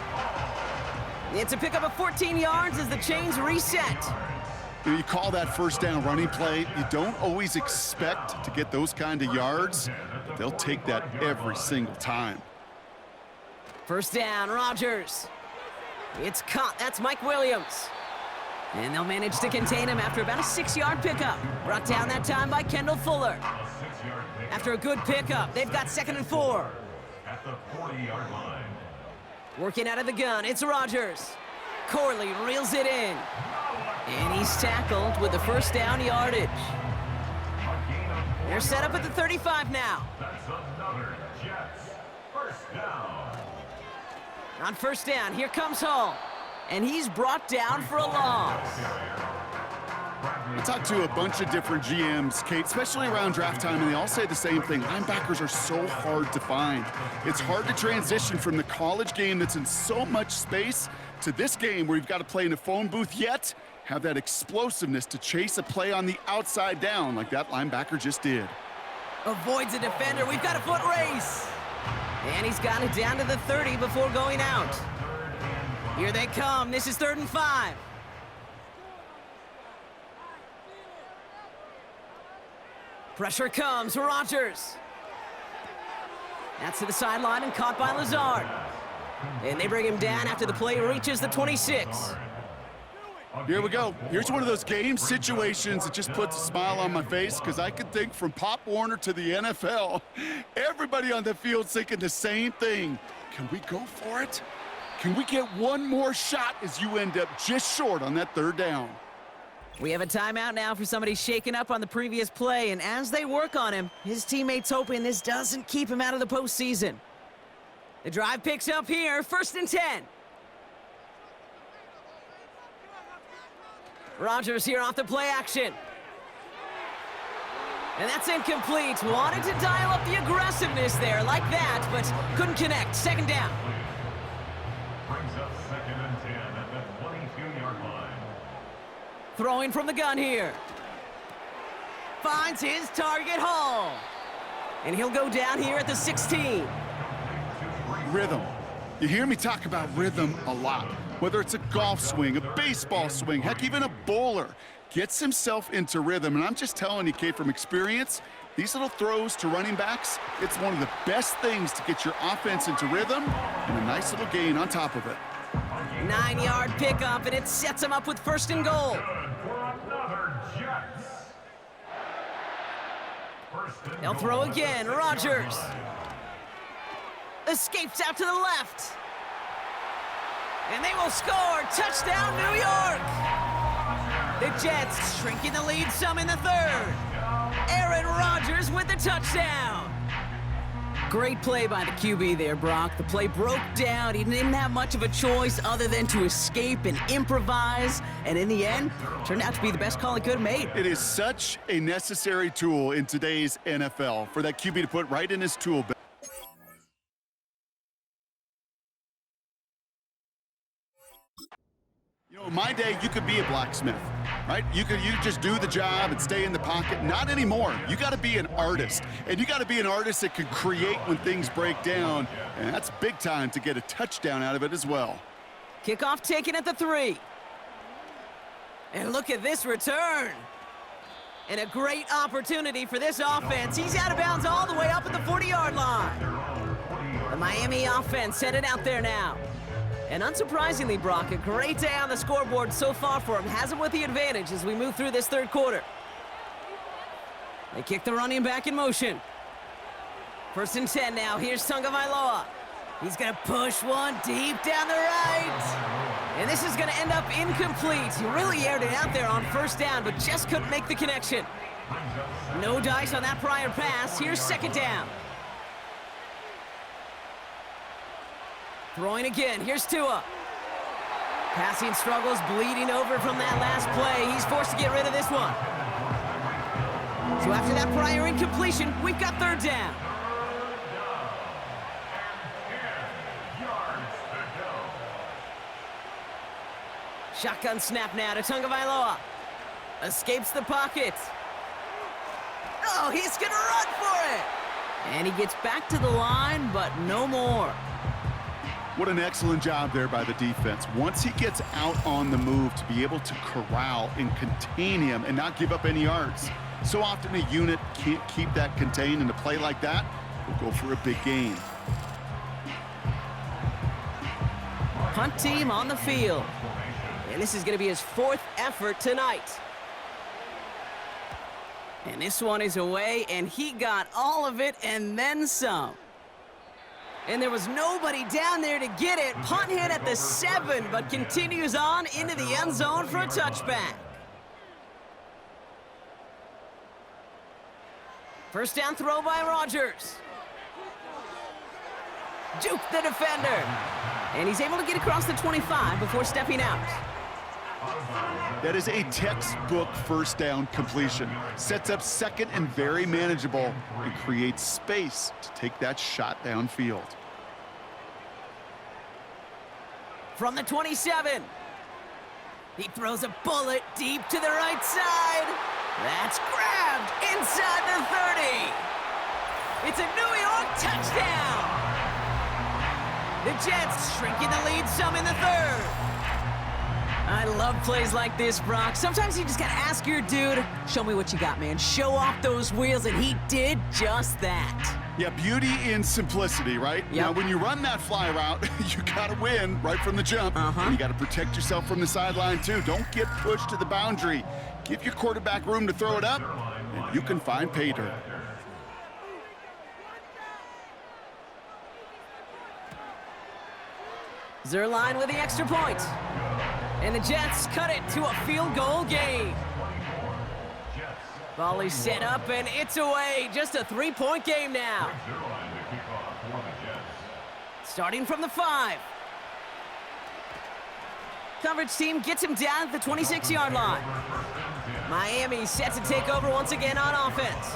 It's a pickup of 14 yards as the chains reset. You call that 1st down running play. You don't always expect to get those kind of yards, but they'll take that every single time. 1st down, Rodgers. It's caught. That's Mike Williams. And they'll manage to contain him after about a 6-yard pickup. Brought down that time by Kendall Fuller. After a good pickup, they've got 2nd and 4. At the 40-yard line. Working out of the gun, it's Rodgers. Corley reels it in. And he's tackled with the 1st down yardage. They're set up at the 35 now. That's another Jets 1st down. On 1st down, here comes Hall. And he's brought down for a loss. I talked to a bunch of different GMs, Kate, especially around draft time, and they all say the same thing. Linebackers are so hard to find. It's hard to transition from the college game that's in so much space to this game where you've got to play in a phone booth, yet have that explosiveness to chase a play on the outside down like that linebacker just did. Avoids a defender. We've got a foot race. And he's got it down to the 30 before going out. Here they come. This is 3rd and 5. Pressure comes. Rodgers. That's to the sideline and caught by Lazard. And they bring him down after the play reaches the 26. Here we go. Here's one of those game situations that just puts a smile on my face because I can think from Pop Warner to the NFL. Everybody on the field's thinking the same thing. Can we go for it? Can we get one more shot as you end up just short on that third down? We have a timeout now for somebody shaken up on the previous play, and as they work on him, his teammates hoping this doesn't keep him out of the postseason. The drive picks up here, 1st and 10. Rodgers here off the play action. And that's incomplete. Wanted to dial up the aggressiveness there like that, but couldn't connect. 2nd down. Brings up 2nd and 10 at the 22-yard line. Throwing from the gun here. Finds his target, Hall. And he'll go down here at the 16. Rhythm. You hear me talk about rhythm a lot. Whether it's a golf swing, a baseball swing, heck, even a bowler gets himself into rhythm. And I'm just telling you, Kate, from experience, these little throws to running backs, it's one of the best things to get your offense into rhythm and a nice little gain on top of it. 9-yard pickup, and it sets him up with 1st and goal. Good for another Jets. They'll throw again. Rodgers escapes out to the left. And they will score. Touchdown, New York. The Jets shrinking the lead some in the 3rd. Aaron Rodgers with the touchdown. Great play by the QB there, Brock. The play broke down. He didn't have much of a choice other than to escape and improvise. And in the end, turned out to be the best call he could have made. It is such a necessary tool in today's NFL for that QB to put right in his tool belt. You know, in my day, you could be a blacksmith, right? You could just do the job and stay in the pocket. Not anymore. You got to be an artist, and you got to be an artist that can create when things break down, and that's big time to get a touchdown out of it as well. Kickoff taken at the 3. And look at this return. And a great opportunity for this offense. He's out of bounds all the way up at the 40-yard line. The Miami offense headed out there now. And unsurprisingly, Brock, a great day on the scoreboard so far for him. Has him with the advantage as we move through this 3rd quarter. They kick the running back in motion. 1st and 10 now. Here's Tagovailoa. He's going to push one deep down the right. And this is going to end up incomplete. He really aired it out there on 1st down, but just couldn't make the connection. No dice on that prior pass. Here's 2nd down. Throwing again. Here's Tua. Passing struggles, bleeding over from that last play. He's forced to get rid of this one. So after that prior incompletion, we've got 3rd down. Shotgun snap now to Tagovailoa. Escapes the pocket. Oh, he's gonna run for it! And he gets back to the line, but no more. What an excellent job there by the defense. Once he gets out on the move, to be able to corral and contain him and not give up any yards. So often a unit can't keep that contained, and a play like that will go for a big gain. Punt team on the field. And this is going to be his 4th effort tonight. And this one is away, and he got all of it and then some. And there was nobody down there to get it. Punt hit at the 7, but continues on into the end zone for a touchback. 1st down throw by Rodgers. Juke the defender. And he's able to get across the 25 before stepping out. That is a textbook 1st down completion. Sets up 2nd and very manageable and creates space to take that shot downfield. From the 27. He throws a bullet deep to the right side. That's grabbed inside the 30. It's a New York touchdown. The Jets shrinking the lead some in the 3rd. I love plays like this, Brock. Sometimes you just gotta ask your dude, show me what you got, man. Show off those wheels, and he did just that. Yeah, beauty in simplicity, right? Yep. Now, when you run that fly route, you got to win right from the jump. And you got to protect yourself from the sideline, too. Don't get pushed to the boundary. Give your quarterback room to throw it up, and you can find pay dirt. Zerline with the extra point. And the Jets cut it to a field goal game. Volley set up, and it's away. Just a three-point game now. Starting from the 5. Coverage team gets him down at the 26-yard line. Miami set to take over once again on offense.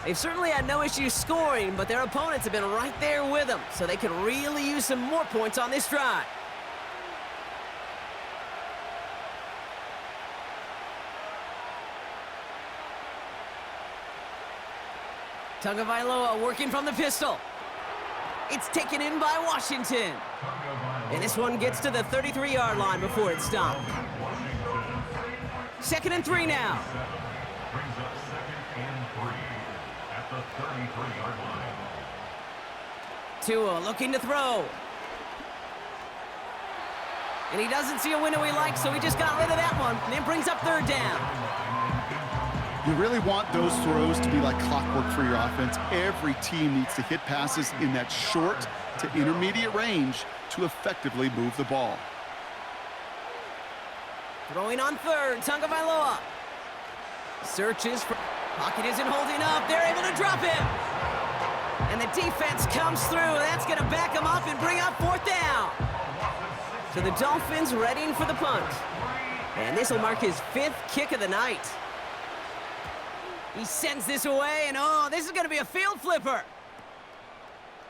They've certainly had no issues scoring, but their opponents have been right there with them, so they could really use some more points on this drive. Tagovailoa working from the pistol. It's taken in by Washington. And this one gets to the 33-yard line before it's stopped. 2nd and 3 now. Brings up 2nd and 3 at the 33-yard line. Tua looking to throw. And he doesn't see a window he likes, so he just got rid of that one. And it brings up 3rd down. You really want those throws to be like clockwork for your offense. Every team needs to hit passes in that short to intermediate range to effectively move the ball. Throwing on 3rd, Tagovailoa. Searches for... Pocket isn't holding up. They're able to drop him. And the defense comes through. That's going to back him up and bring up 4th down. So the Dolphins readying for the punt. And this will mark his 5th kick of the night. He sends this away, and oh, this is going to be a field flipper.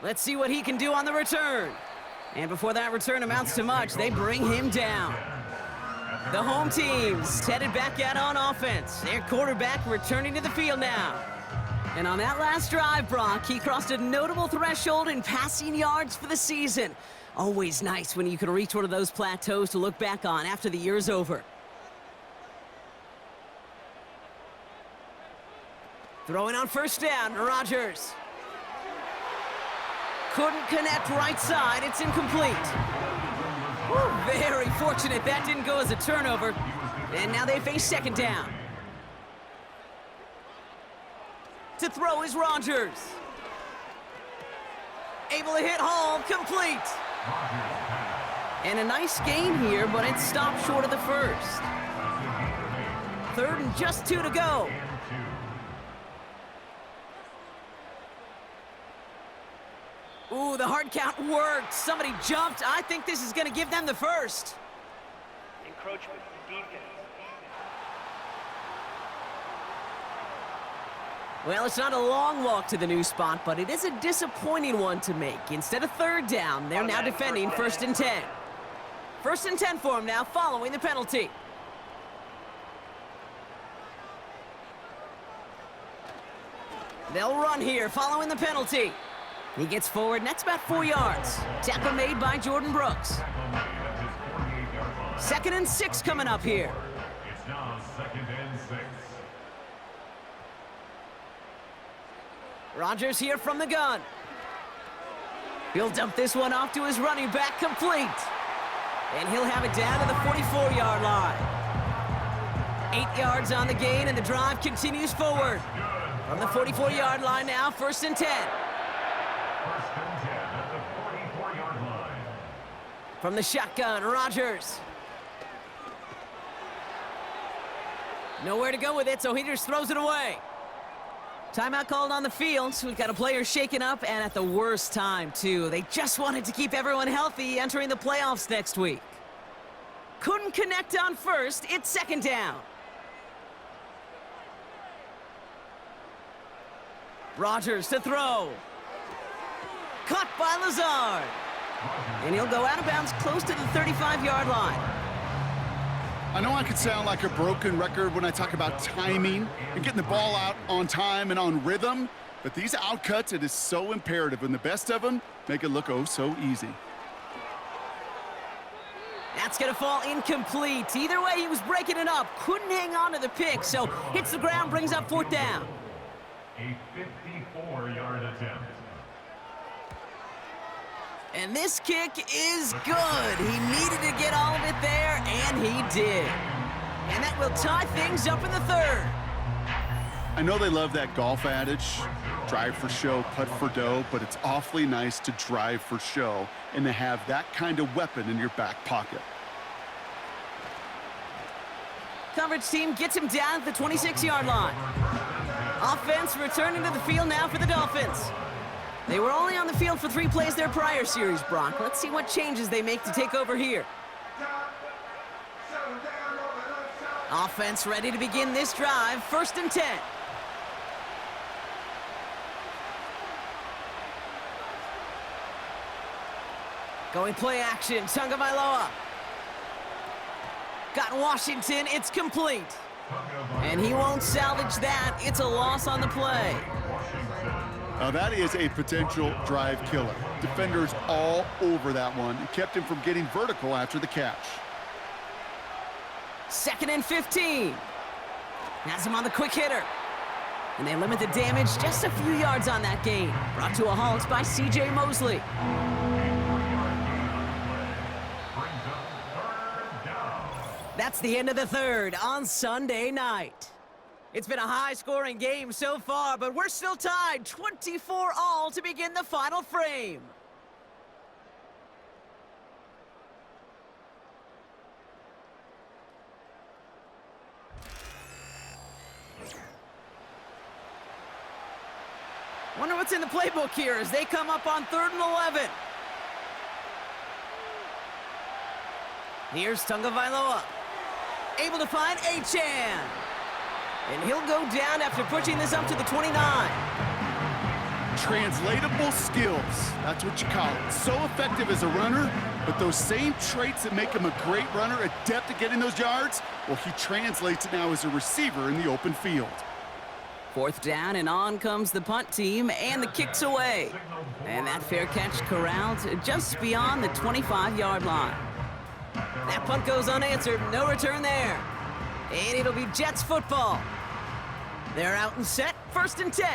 Let's see what he can do on the return. And before that return amounts to much, they bring him down. The home team's headed back out on offense. Their quarterback returning to the field now. And on that last drive, Brock, he crossed a notable threshold in passing yards for the season. Always nice when you can reach one of those plateaus to look back on after the year's over. Throwing on 1st down, Rodgers. Couldn't connect right side, it's incomplete. Woo, very fortunate that didn't go as a turnover. And now they face 2nd down. To throw is Rodgers. Able to hit home, complete. And a nice gain here, but it stopped short of the 1st. 3rd and just 2 to go. Ooh, the hard count worked. Somebody jumped. I think this is going to give them the 1st. Encroachment defense. Well, it's not a long walk to the new spot, but it is a disappointing one to make. Instead of 3rd down, they're now defending 1st and 10. 1st and 10 for them now, following the penalty. They'll run here, following the penalty. He gets forward, next about 4 yards. Tackle made by Jordan Brooks. 2nd and 6 coming up here. It's now 2nd and 6. Rodgers here from the gun. He'll dump this one off to his running back, complete. And he'll have it down to the 44-yard line. 8 yards on the gain, and the drive continues forward. From the 44-yard line now, 1st and 10. 1st and 10 at the 44-yard line. From the shotgun, Rodgers. Nowhere to go with it, so he just throws it away. Timeout called on the field, so we've got a player shaken up, and at the worst time, too. They just wanted to keep everyone healthy entering the playoffs next week. Couldn't connect on 1st, it's 2nd down. Rodgers to throw. Caught by Lazard. And he'll go out of bounds close to the 35-yard line. I know I could sound like a broken record when I talk about timing and getting the ball out on time and on rhythm, but these outcuts, it is so imperative, and the best of them make it look oh so easy. That's going to fall incomplete. Either way, he was breaking it up. Couldn't hang on to the pick, so hits the ground, brings up 4th down. A 54-yard attempt. And this kick is good. He needed to get all of it there, and he did. And that will tie things up in the third. I know they love that golf adage, drive for show, putt for dough, but it's awfully nice to drive for show and to have that kind of weapon in your back pocket. Coverage team gets him down at the 26-yard line. Offense returning to the field now for the Dolphins. They were only on the field for 3 plays their prior series, Brock. Let's see what changes they make to take over here. Offense ready to begin this drive. 1st and 10. Going play action. Tagovailoa. Got Washington. It's complete. And he won't salvage that. It's a loss on the play. Now that is a potential drive killer. Defenders all over that one. It kept him from getting vertical after the catch. 2nd and 15. Has him on the quick hitter. And they limit the damage just a few yards on that gain. Brought to a halt by C.J. Mosley. That's the end of the third on Sunday night. It's been a high-scoring game so far, but we're still tied 24-all to begin the final frame. Wonder what's in the playbook here as they come up on 3rd and 11. Here's Tagovailoa. Able to find Achan. And he'll go down after pushing this up to the 29. Translatable skills. That's what you call it. So effective as a runner, but those same traits that make him a great runner, adept at getting those yards, well, he translates it now as a receiver in the open field. 4th down, and on comes the punt team, and the kick's away. And that fair catch corralled just beyond the 25-yard line. That punt goes unanswered. No return there. And it'll be Jets football. They're out and set. 1st and 10.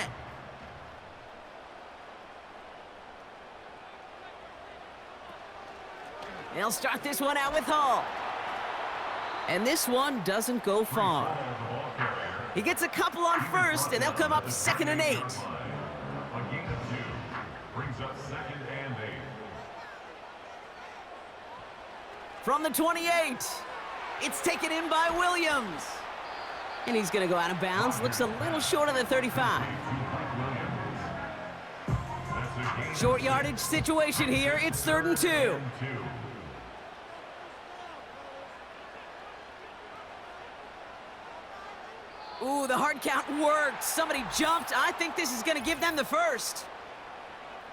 They'll start this one out with Hall. And this one doesn't go far. He gets a couple on 1st, and they'll come up 2nd and 8. A gain of 2 brings up 2nd and 8. From the 28, it's taken in by Williams. And he's going to go out of bounds. Looks a little short of the 35. Short yardage situation here. It's 3rd and 2. Ooh, the hard count worked. Somebody jumped. I think this is going to give them the first.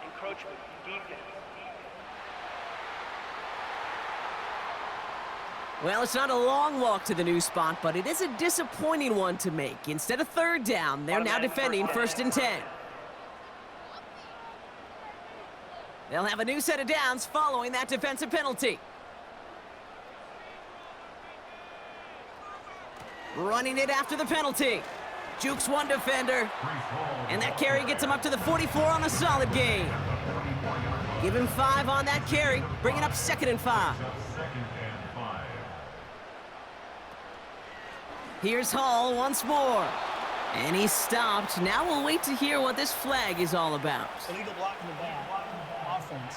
Encroachment, defense. Well, it's not a long walk to the new spot, but it is a disappointing one to make. Instead of 3rd down, they're now defending 1st and 10. They'll have a new set of downs following that defensive penalty. Running it after the penalty. Jukes one defender. And that carry gets him up to the 44 on a solid gain. Give him 5 on that carry, bringing up 2nd and 5. Here's Hall once more. And he's stopped. Now we'll wait to hear what this flag is all about. Illegal block in the back. Offense.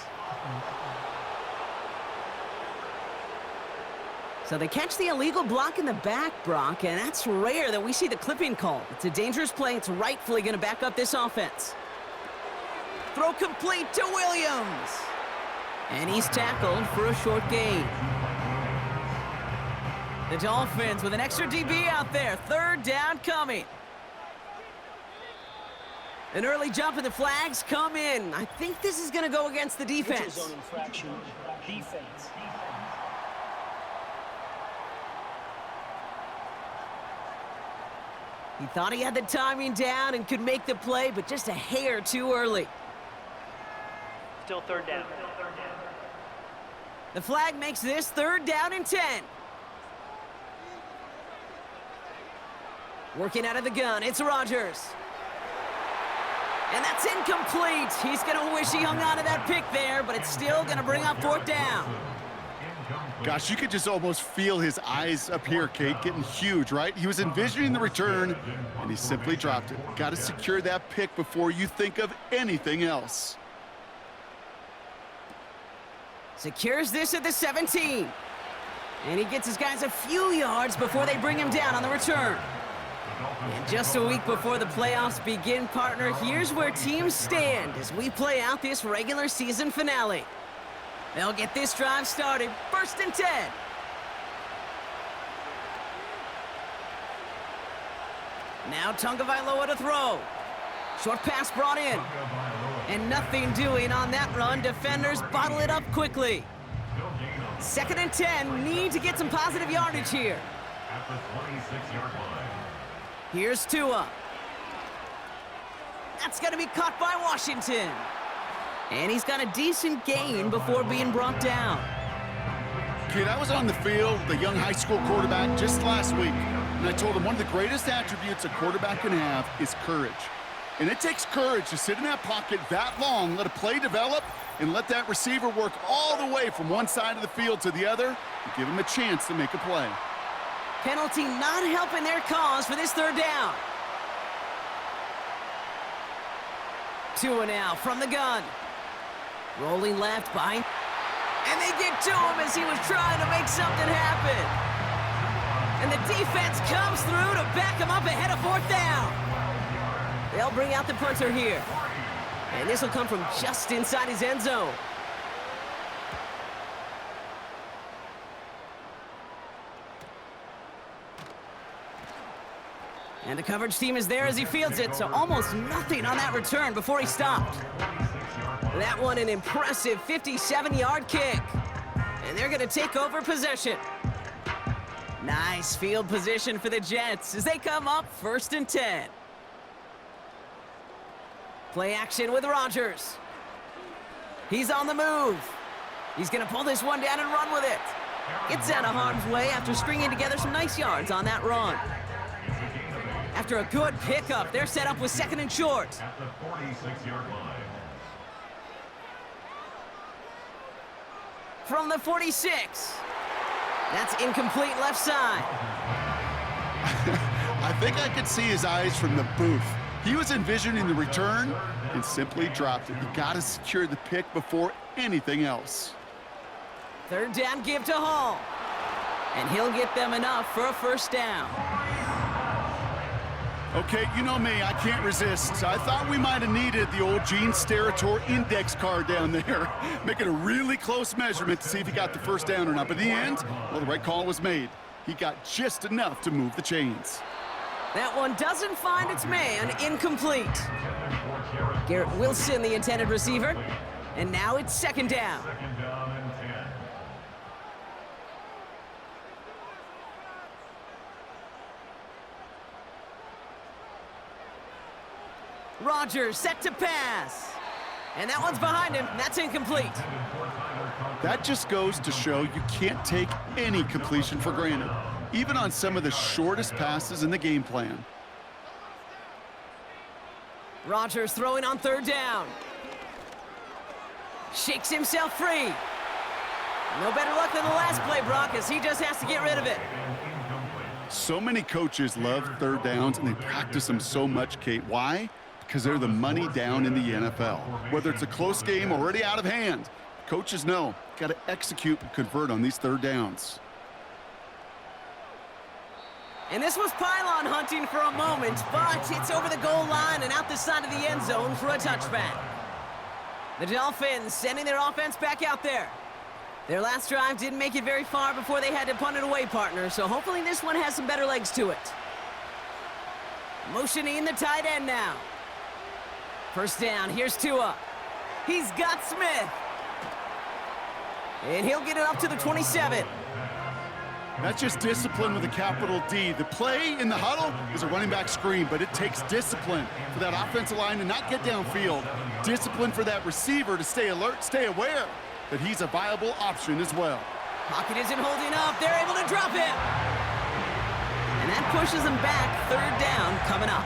So they catch the illegal block in the back, Brock, and that's rare that we see the clipping call. It's a dangerous play. It's rightfully going to back up this offense. Throw complete to Williams. And he's tackled for a short gain. The Dolphins with an extra DB out there. 3rd down coming. An early jump and the flags come in. I think this is going to go against the defense. Zone infraction. Defense. He thought he had the timing down and could make the play, but just a hair too early. Still 3rd down. The flag makes this 3rd down and 10. Working out of the gun, it's Rodgers. And that's incomplete. He's going to wish he hung on to that pick there, but it's still going to bring up fourth down. Gosh, you could just almost feel his eyes up here, Kate, getting huge, right? He was envisioning the return, and he simply dropped it. Got to secure that pick before you think of anything else. Secures this at the 17. And he gets his guys a few yards before they bring him down on the return. And just a week before the playoffs begin, partner, here's where teams stand as we play out this regular season finale. They'll get this drive started, 1st and 10. Now Tagovailoa to throw. Short pass brought in. And nothing doing on that run. Defenders bottle it up quickly. 2nd and 10, need to get some positive yardage here. At the 26-yard line. Here's Tua. That's going to be caught by Washington. And he's got a decent gain before being brought down. Kate, I was on the field, the young high school quarterback, just last week. And I told him one of the greatest attributes a quarterback can have is courage. And it takes courage to sit in that pocket that long, let a play develop, and let that receiver work all the way from one side of the field to the other and give him a chance to make a play. Penalty not helping their cause for this 3rd down. Tua now from the gun. Rolling left behind. And they get to him as he was trying to make something happen. And the defense comes through to back him up ahead of 4th down. They'll bring out the punter here. And this will come from just inside his end zone. And the coverage team is there as he fields it, so almost nothing on that return before he stopped. That one an impressive 57-yard kick. And they're going to take over possession. Nice field position for the Jets as they come up 1st and 10. Play action with Rodgers. He's on the move. He's going to pull this one down and run with it. Gets out of harm's way after stringing together some nice yards on that run. After a good pickup, they're set up with 2nd and short. At the 46-yard line. From the 46. That's incomplete left side. I think I could see his eyes from the booth. He was envisioning the return and simply dropped it. You got to secure the pick before anything else. 3rd down give to Hall. And he'll get them enough for a 1st down. Okay, you know me, I can't resist. I thought we might have needed the old Gene Steratore index card down there. Making a really close measurement to see if he got the 1st down or not. But in the end, well, the right call was made. He got just enough to move the chains. That one doesn't find its man, incomplete. Garrett Wilson, the intended receiver. And now it's 2nd down. 2nd down and 10. Rodgers set to pass. And that one's behind him. That's incomplete. That just goes to show you can't take any completion for granted, even on some of the shortest passes in the game plan. Rodgers throwing on 3rd down. Shakes himself free. No better luck than the last play, Brock, as he just has to get rid of it. So many coaches love 3rd downs, and they practice them so much, Kate. Why? Because they're the money down in the NFL. Whether it's a close game already out of hand, coaches know, got to execute and convert on these 3rd downs. And this was pylon hunting for a moment, but it's over the goal line and out the side of the end zone for a touchback. The Dolphins sending their offense back out there. Their last drive didn't make it very far before they had to punt it away, partner, so hopefully this one has some better legs to it. Motioning the tight end now. 1st down, here's Tua. He's got Smith. And he'll get it up to the 27. That's just discipline with a capital D. The play in the huddle is a running back screen, but it takes discipline for that offensive line to not get downfield. Discipline for that receiver to stay alert, stay aware that he's a viable option as well. Pocket isn't holding up. They're able to drop him. And that pushes them back. 3rd down coming up.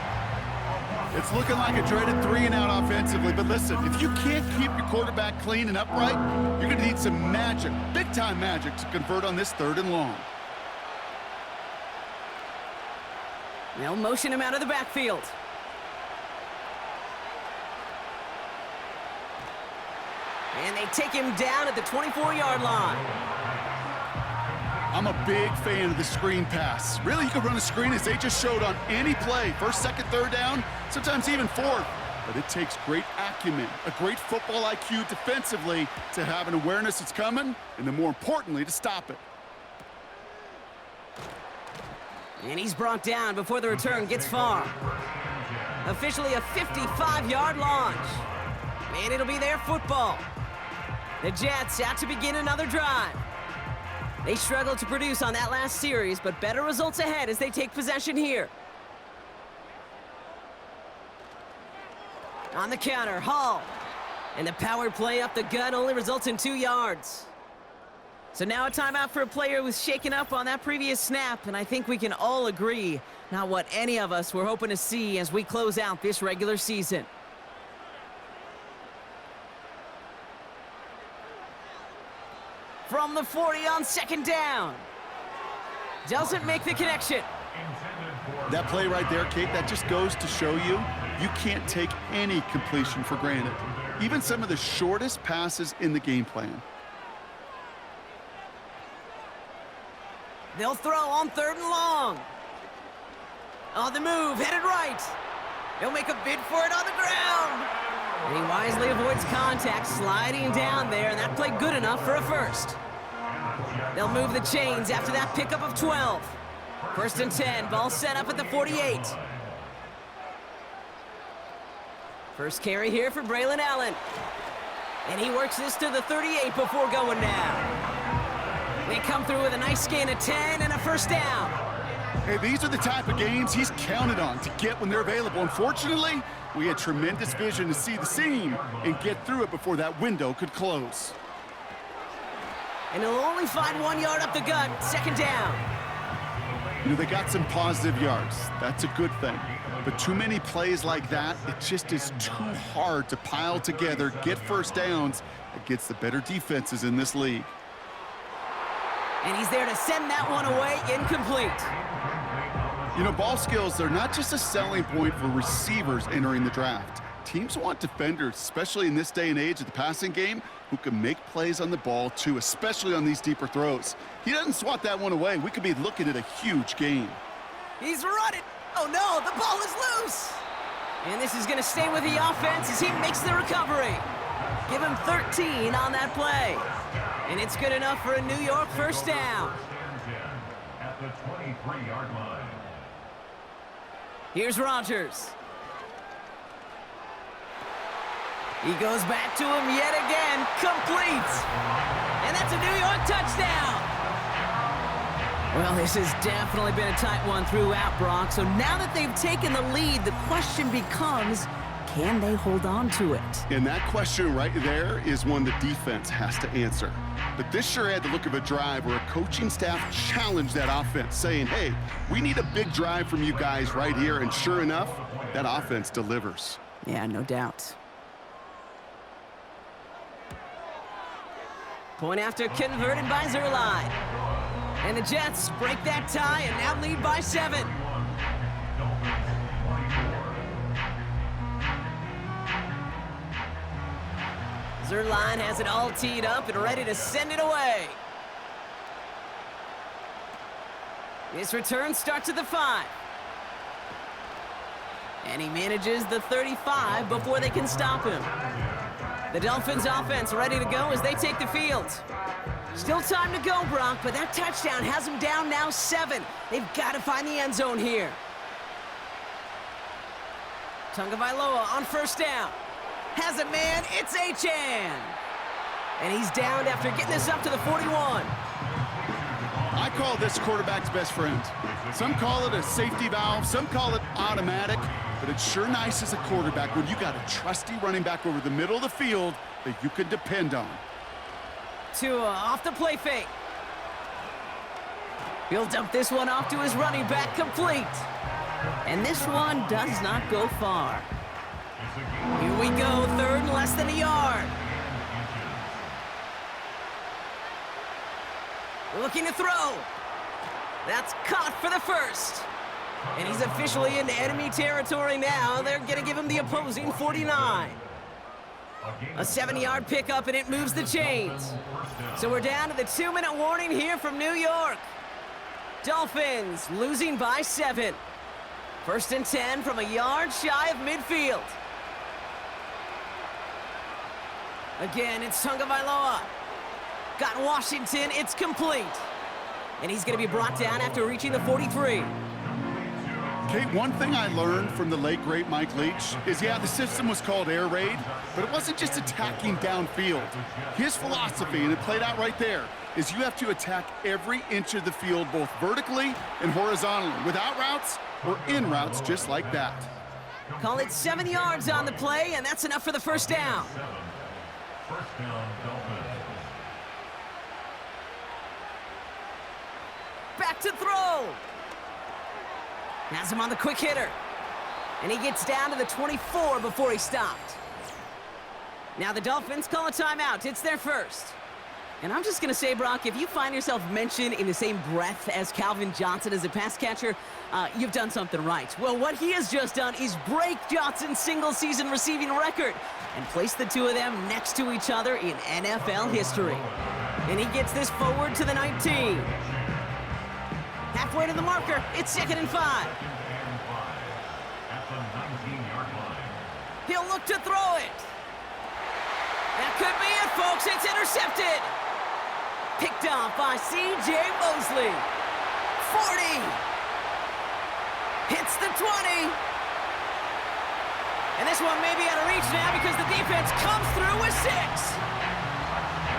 It's looking like a dreaded 3-and-out offensively, but listen, if you can't keep your quarterback clean and upright, you're going to need some magic, big-time magic, to convert on this 3rd and long. They'll motion him out of the backfield. And they take him down at the 24-yard line. I'm a big fan of the screen pass. Really, you can run a screen as they just showed on any play. 1st, 2nd, 3rd down, sometimes even 4th. But it takes great acumen, a great football IQ defensively to have an awareness it's coming, and then more importantly, to stop it. And he's brought down before the return gets far. Officially a 55-yard launch. And it'll be their football. The Jets out to begin another drive. They struggled to produce on that last series, but better results ahead as they take possession here. On the counter, Hall. And the power play up the gut only results in 2 yards. So now a timeout for a player who was shaken up on that previous snap, and I think we can all agree, not what any of us were hoping to see as we close out this regular season. From the 40 on 2nd down. Doesn't make the connection. That play right there, Kate, that just goes to show you, you can't take any completion for granted. Even some of the shortest passes in the game plan. They'll throw on 3rd and long. On the move, headed right. He'll make a bid for it on the ground. And he wisely avoids contact, sliding down there, and that played good enough for a first. They'll move the chains after that pickup of 12. 1st and 10, ball set up at the 48. First carry here for Braylon Allen. And he works this to the 38 before going down. They come through with a nice gain of 10 and a 1st down. Hey, these are the type of games he's counted on to get when they're available. Unfortunately, we had tremendous vision to see the seam and get through it before that window could close. And he'll only find 1 yard up the gut, 2nd down. You know, they got some positive yards. That's a good thing. But too many plays like that, it just is too hard to pile together, get 1st downs against the better defenses in this league. And he's there to send that one away, incomplete. You know, ball skills are not just a selling point for receivers entering the draft. Teams want defenders, especially in this day and age of the passing game, who can make plays on the ball too, especially on these deeper throws. He doesn't swat that one away. We could be looking at a huge gain. He's running. Oh no, the ball is loose. And this is going to stay with the offense as he makes the recovery. Give him 13 on that play. And it's good enough for a New York 1st down. At the 23-yard line. Here's Rodgers. He goes back to him yet again, complete. And that's a New York touchdown. Well, this has definitely been a tight one throughout, Brock. So now that they've taken the lead, the question becomes, can they hold on to it? And that question right there is one the defense has to answer. But this sure had the look of a drive where a coaching staff challenged that offense, saying, hey, we need a big drive from you guys right here. And sure enough, that offense delivers. Yeah, no doubt. Point after converted by Zerline. And the Jets break that tie and now lead by 7. Zerline has it all teed up and ready to send it away. This return starts at the 5. And he manages the 35 before they can stop him. The Dolphins offense ready to go as they take the field. Still time to go, Brock, but that touchdown has them down now 7. They've got to find the end zone here. Tagovailoa on 1st down. Has a man, it's Achan. And he's downed after getting this up to the 41. I call this quarterback's best friend. Some call it a safety valve, some call it automatic, but it's sure nice as a quarterback when you got a trusty running back over the middle of the field that you can depend on. Tua off the play fake. He'll dump this one off to his running back, complete. And this one does not go far. Here we go, third and less than a yard. Looking to throw. That's caught for the first. And he's officially in enemy territory now. They're going to give him the opposing 49. A 7-yard pickup, and it moves the chains. So we're down to the 2-minute warning here from New York. Dolphins losing by 7. First and 10 from a yard shy of midfield. Again, it's Tagovailoa. Got Washington, it's complete. And he's going to be brought down after reaching the 43. Kate, one thing I learned from the late, great Mike Leach is, yeah, the system was called air raid, but it wasn't just attacking downfield. His philosophy, and it played out right there, is you have to attack every inch of the field, both vertically and horizontally, without routes or in routes just like that. Call it 7 yards on the play, and that's enough for the first down. First down, Dolphins. Back to throw. Has him on the quick hitter. And he gets down to the 24 before he stopped. Now the Dolphins call a timeout. It's their first. And I'm just going to say, Brock, if you find yourself mentioned in the same breath as Calvin Johnson as a pass catcher, you've done something right. Well, what he has just done is break Johnson's single-season receiving record and place the two of them next to each other in NFL history. And he gets this forward to the 19. Halfway to the marker, it's 2nd and 5. At the 19-yard line. He'll look to throw it. That could be it, folks. It's intercepted. Picked off by C.J. Mosley. 40. Hits the 20. And this one may be out of reach now because the defense comes through with 6.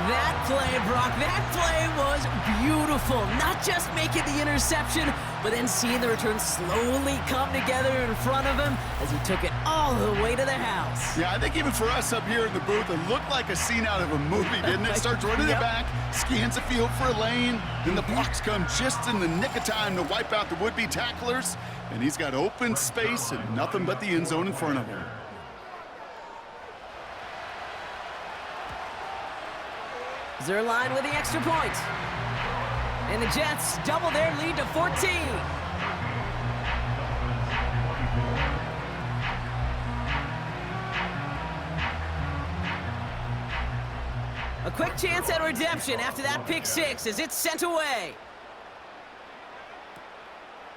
That play, Brock, that play was beautiful. Not just making the interception, but then seeing the return slowly come together in front of him as he took it all the way to the house. Yeah, I think even for us up here in the booth, it looked like a scene out of a movie, didn't it? Starts running it back, scans the field for a lane, then the blocks come just in the nick of time to wipe out the would-be tacklers, and he's got open space and nothing but the end zone in front of him. Zerline with the extra point. And the Jets double their lead to 14. A quick chance at redemption after that pick 6 as it's sent away.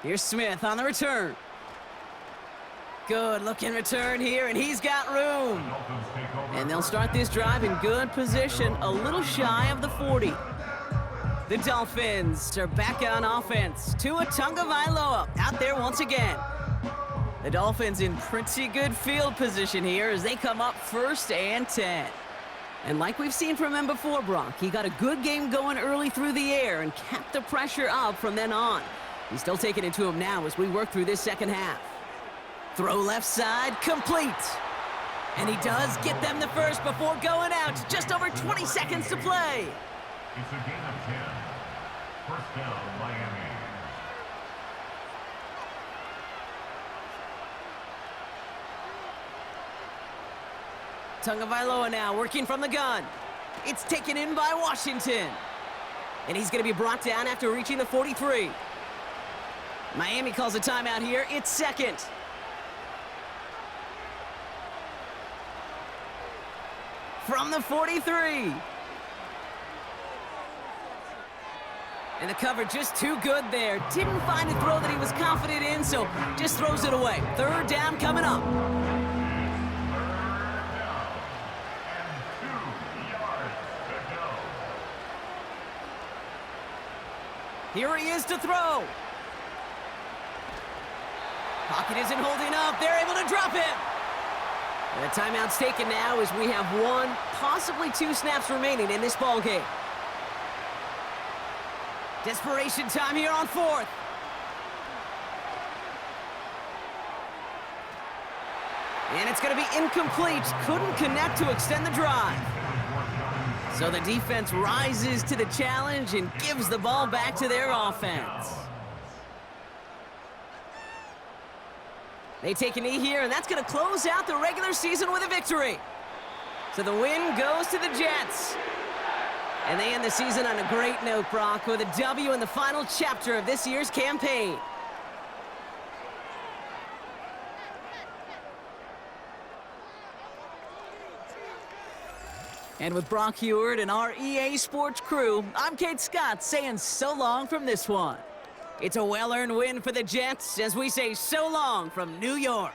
Here's Smith on the return. Good looking return here, and he's got room. And they'll start this drive in good position, a little shy of the 40. The Dolphins are back on offense. Tua Tagovailoa out there once again. The Dolphins in pretty good field position here as they come up 1st and 10. And like we've seen from him before, Brock, he got a good game going early through the air and kept the pressure up from then on. He's still taking it to him now as we work through this second half. Throw left side, complete. And he does get them the first before going out. Just over 20 seconds to play. It's a gain of 10. First down, Miami. Tagovailoa now working from the gun. It's taken in by Washington. And he's going to be brought down after reaching the 43. Miami calls a timeout here. It's 2nd. From the 43. And the cover just too good there. Didn't find a throw that he was confident in, so just throws it away. 3rd down coming up. Here he is to throw. Pocket isn't holding up. They're able to drop it. And the timeout's taken now as we have 1, possibly 2 snaps remaining in this ball game. Desperation time here on 4th. And it's going to be incomplete. Couldn't connect to extend the drive. So the defense rises to the challenge and gives the ball back to their offense. They take a knee here, and that's going to close out the regular season with a victory. So the win goes to the Jets. And they end the season on a great note, Brock, with a W in the final chapter of this year's campaign. And with Brock Heward and our EA Sports crew, I'm Kate Scott saying so long from this one. It's a well-earned win for the Jets as we say so long from New York.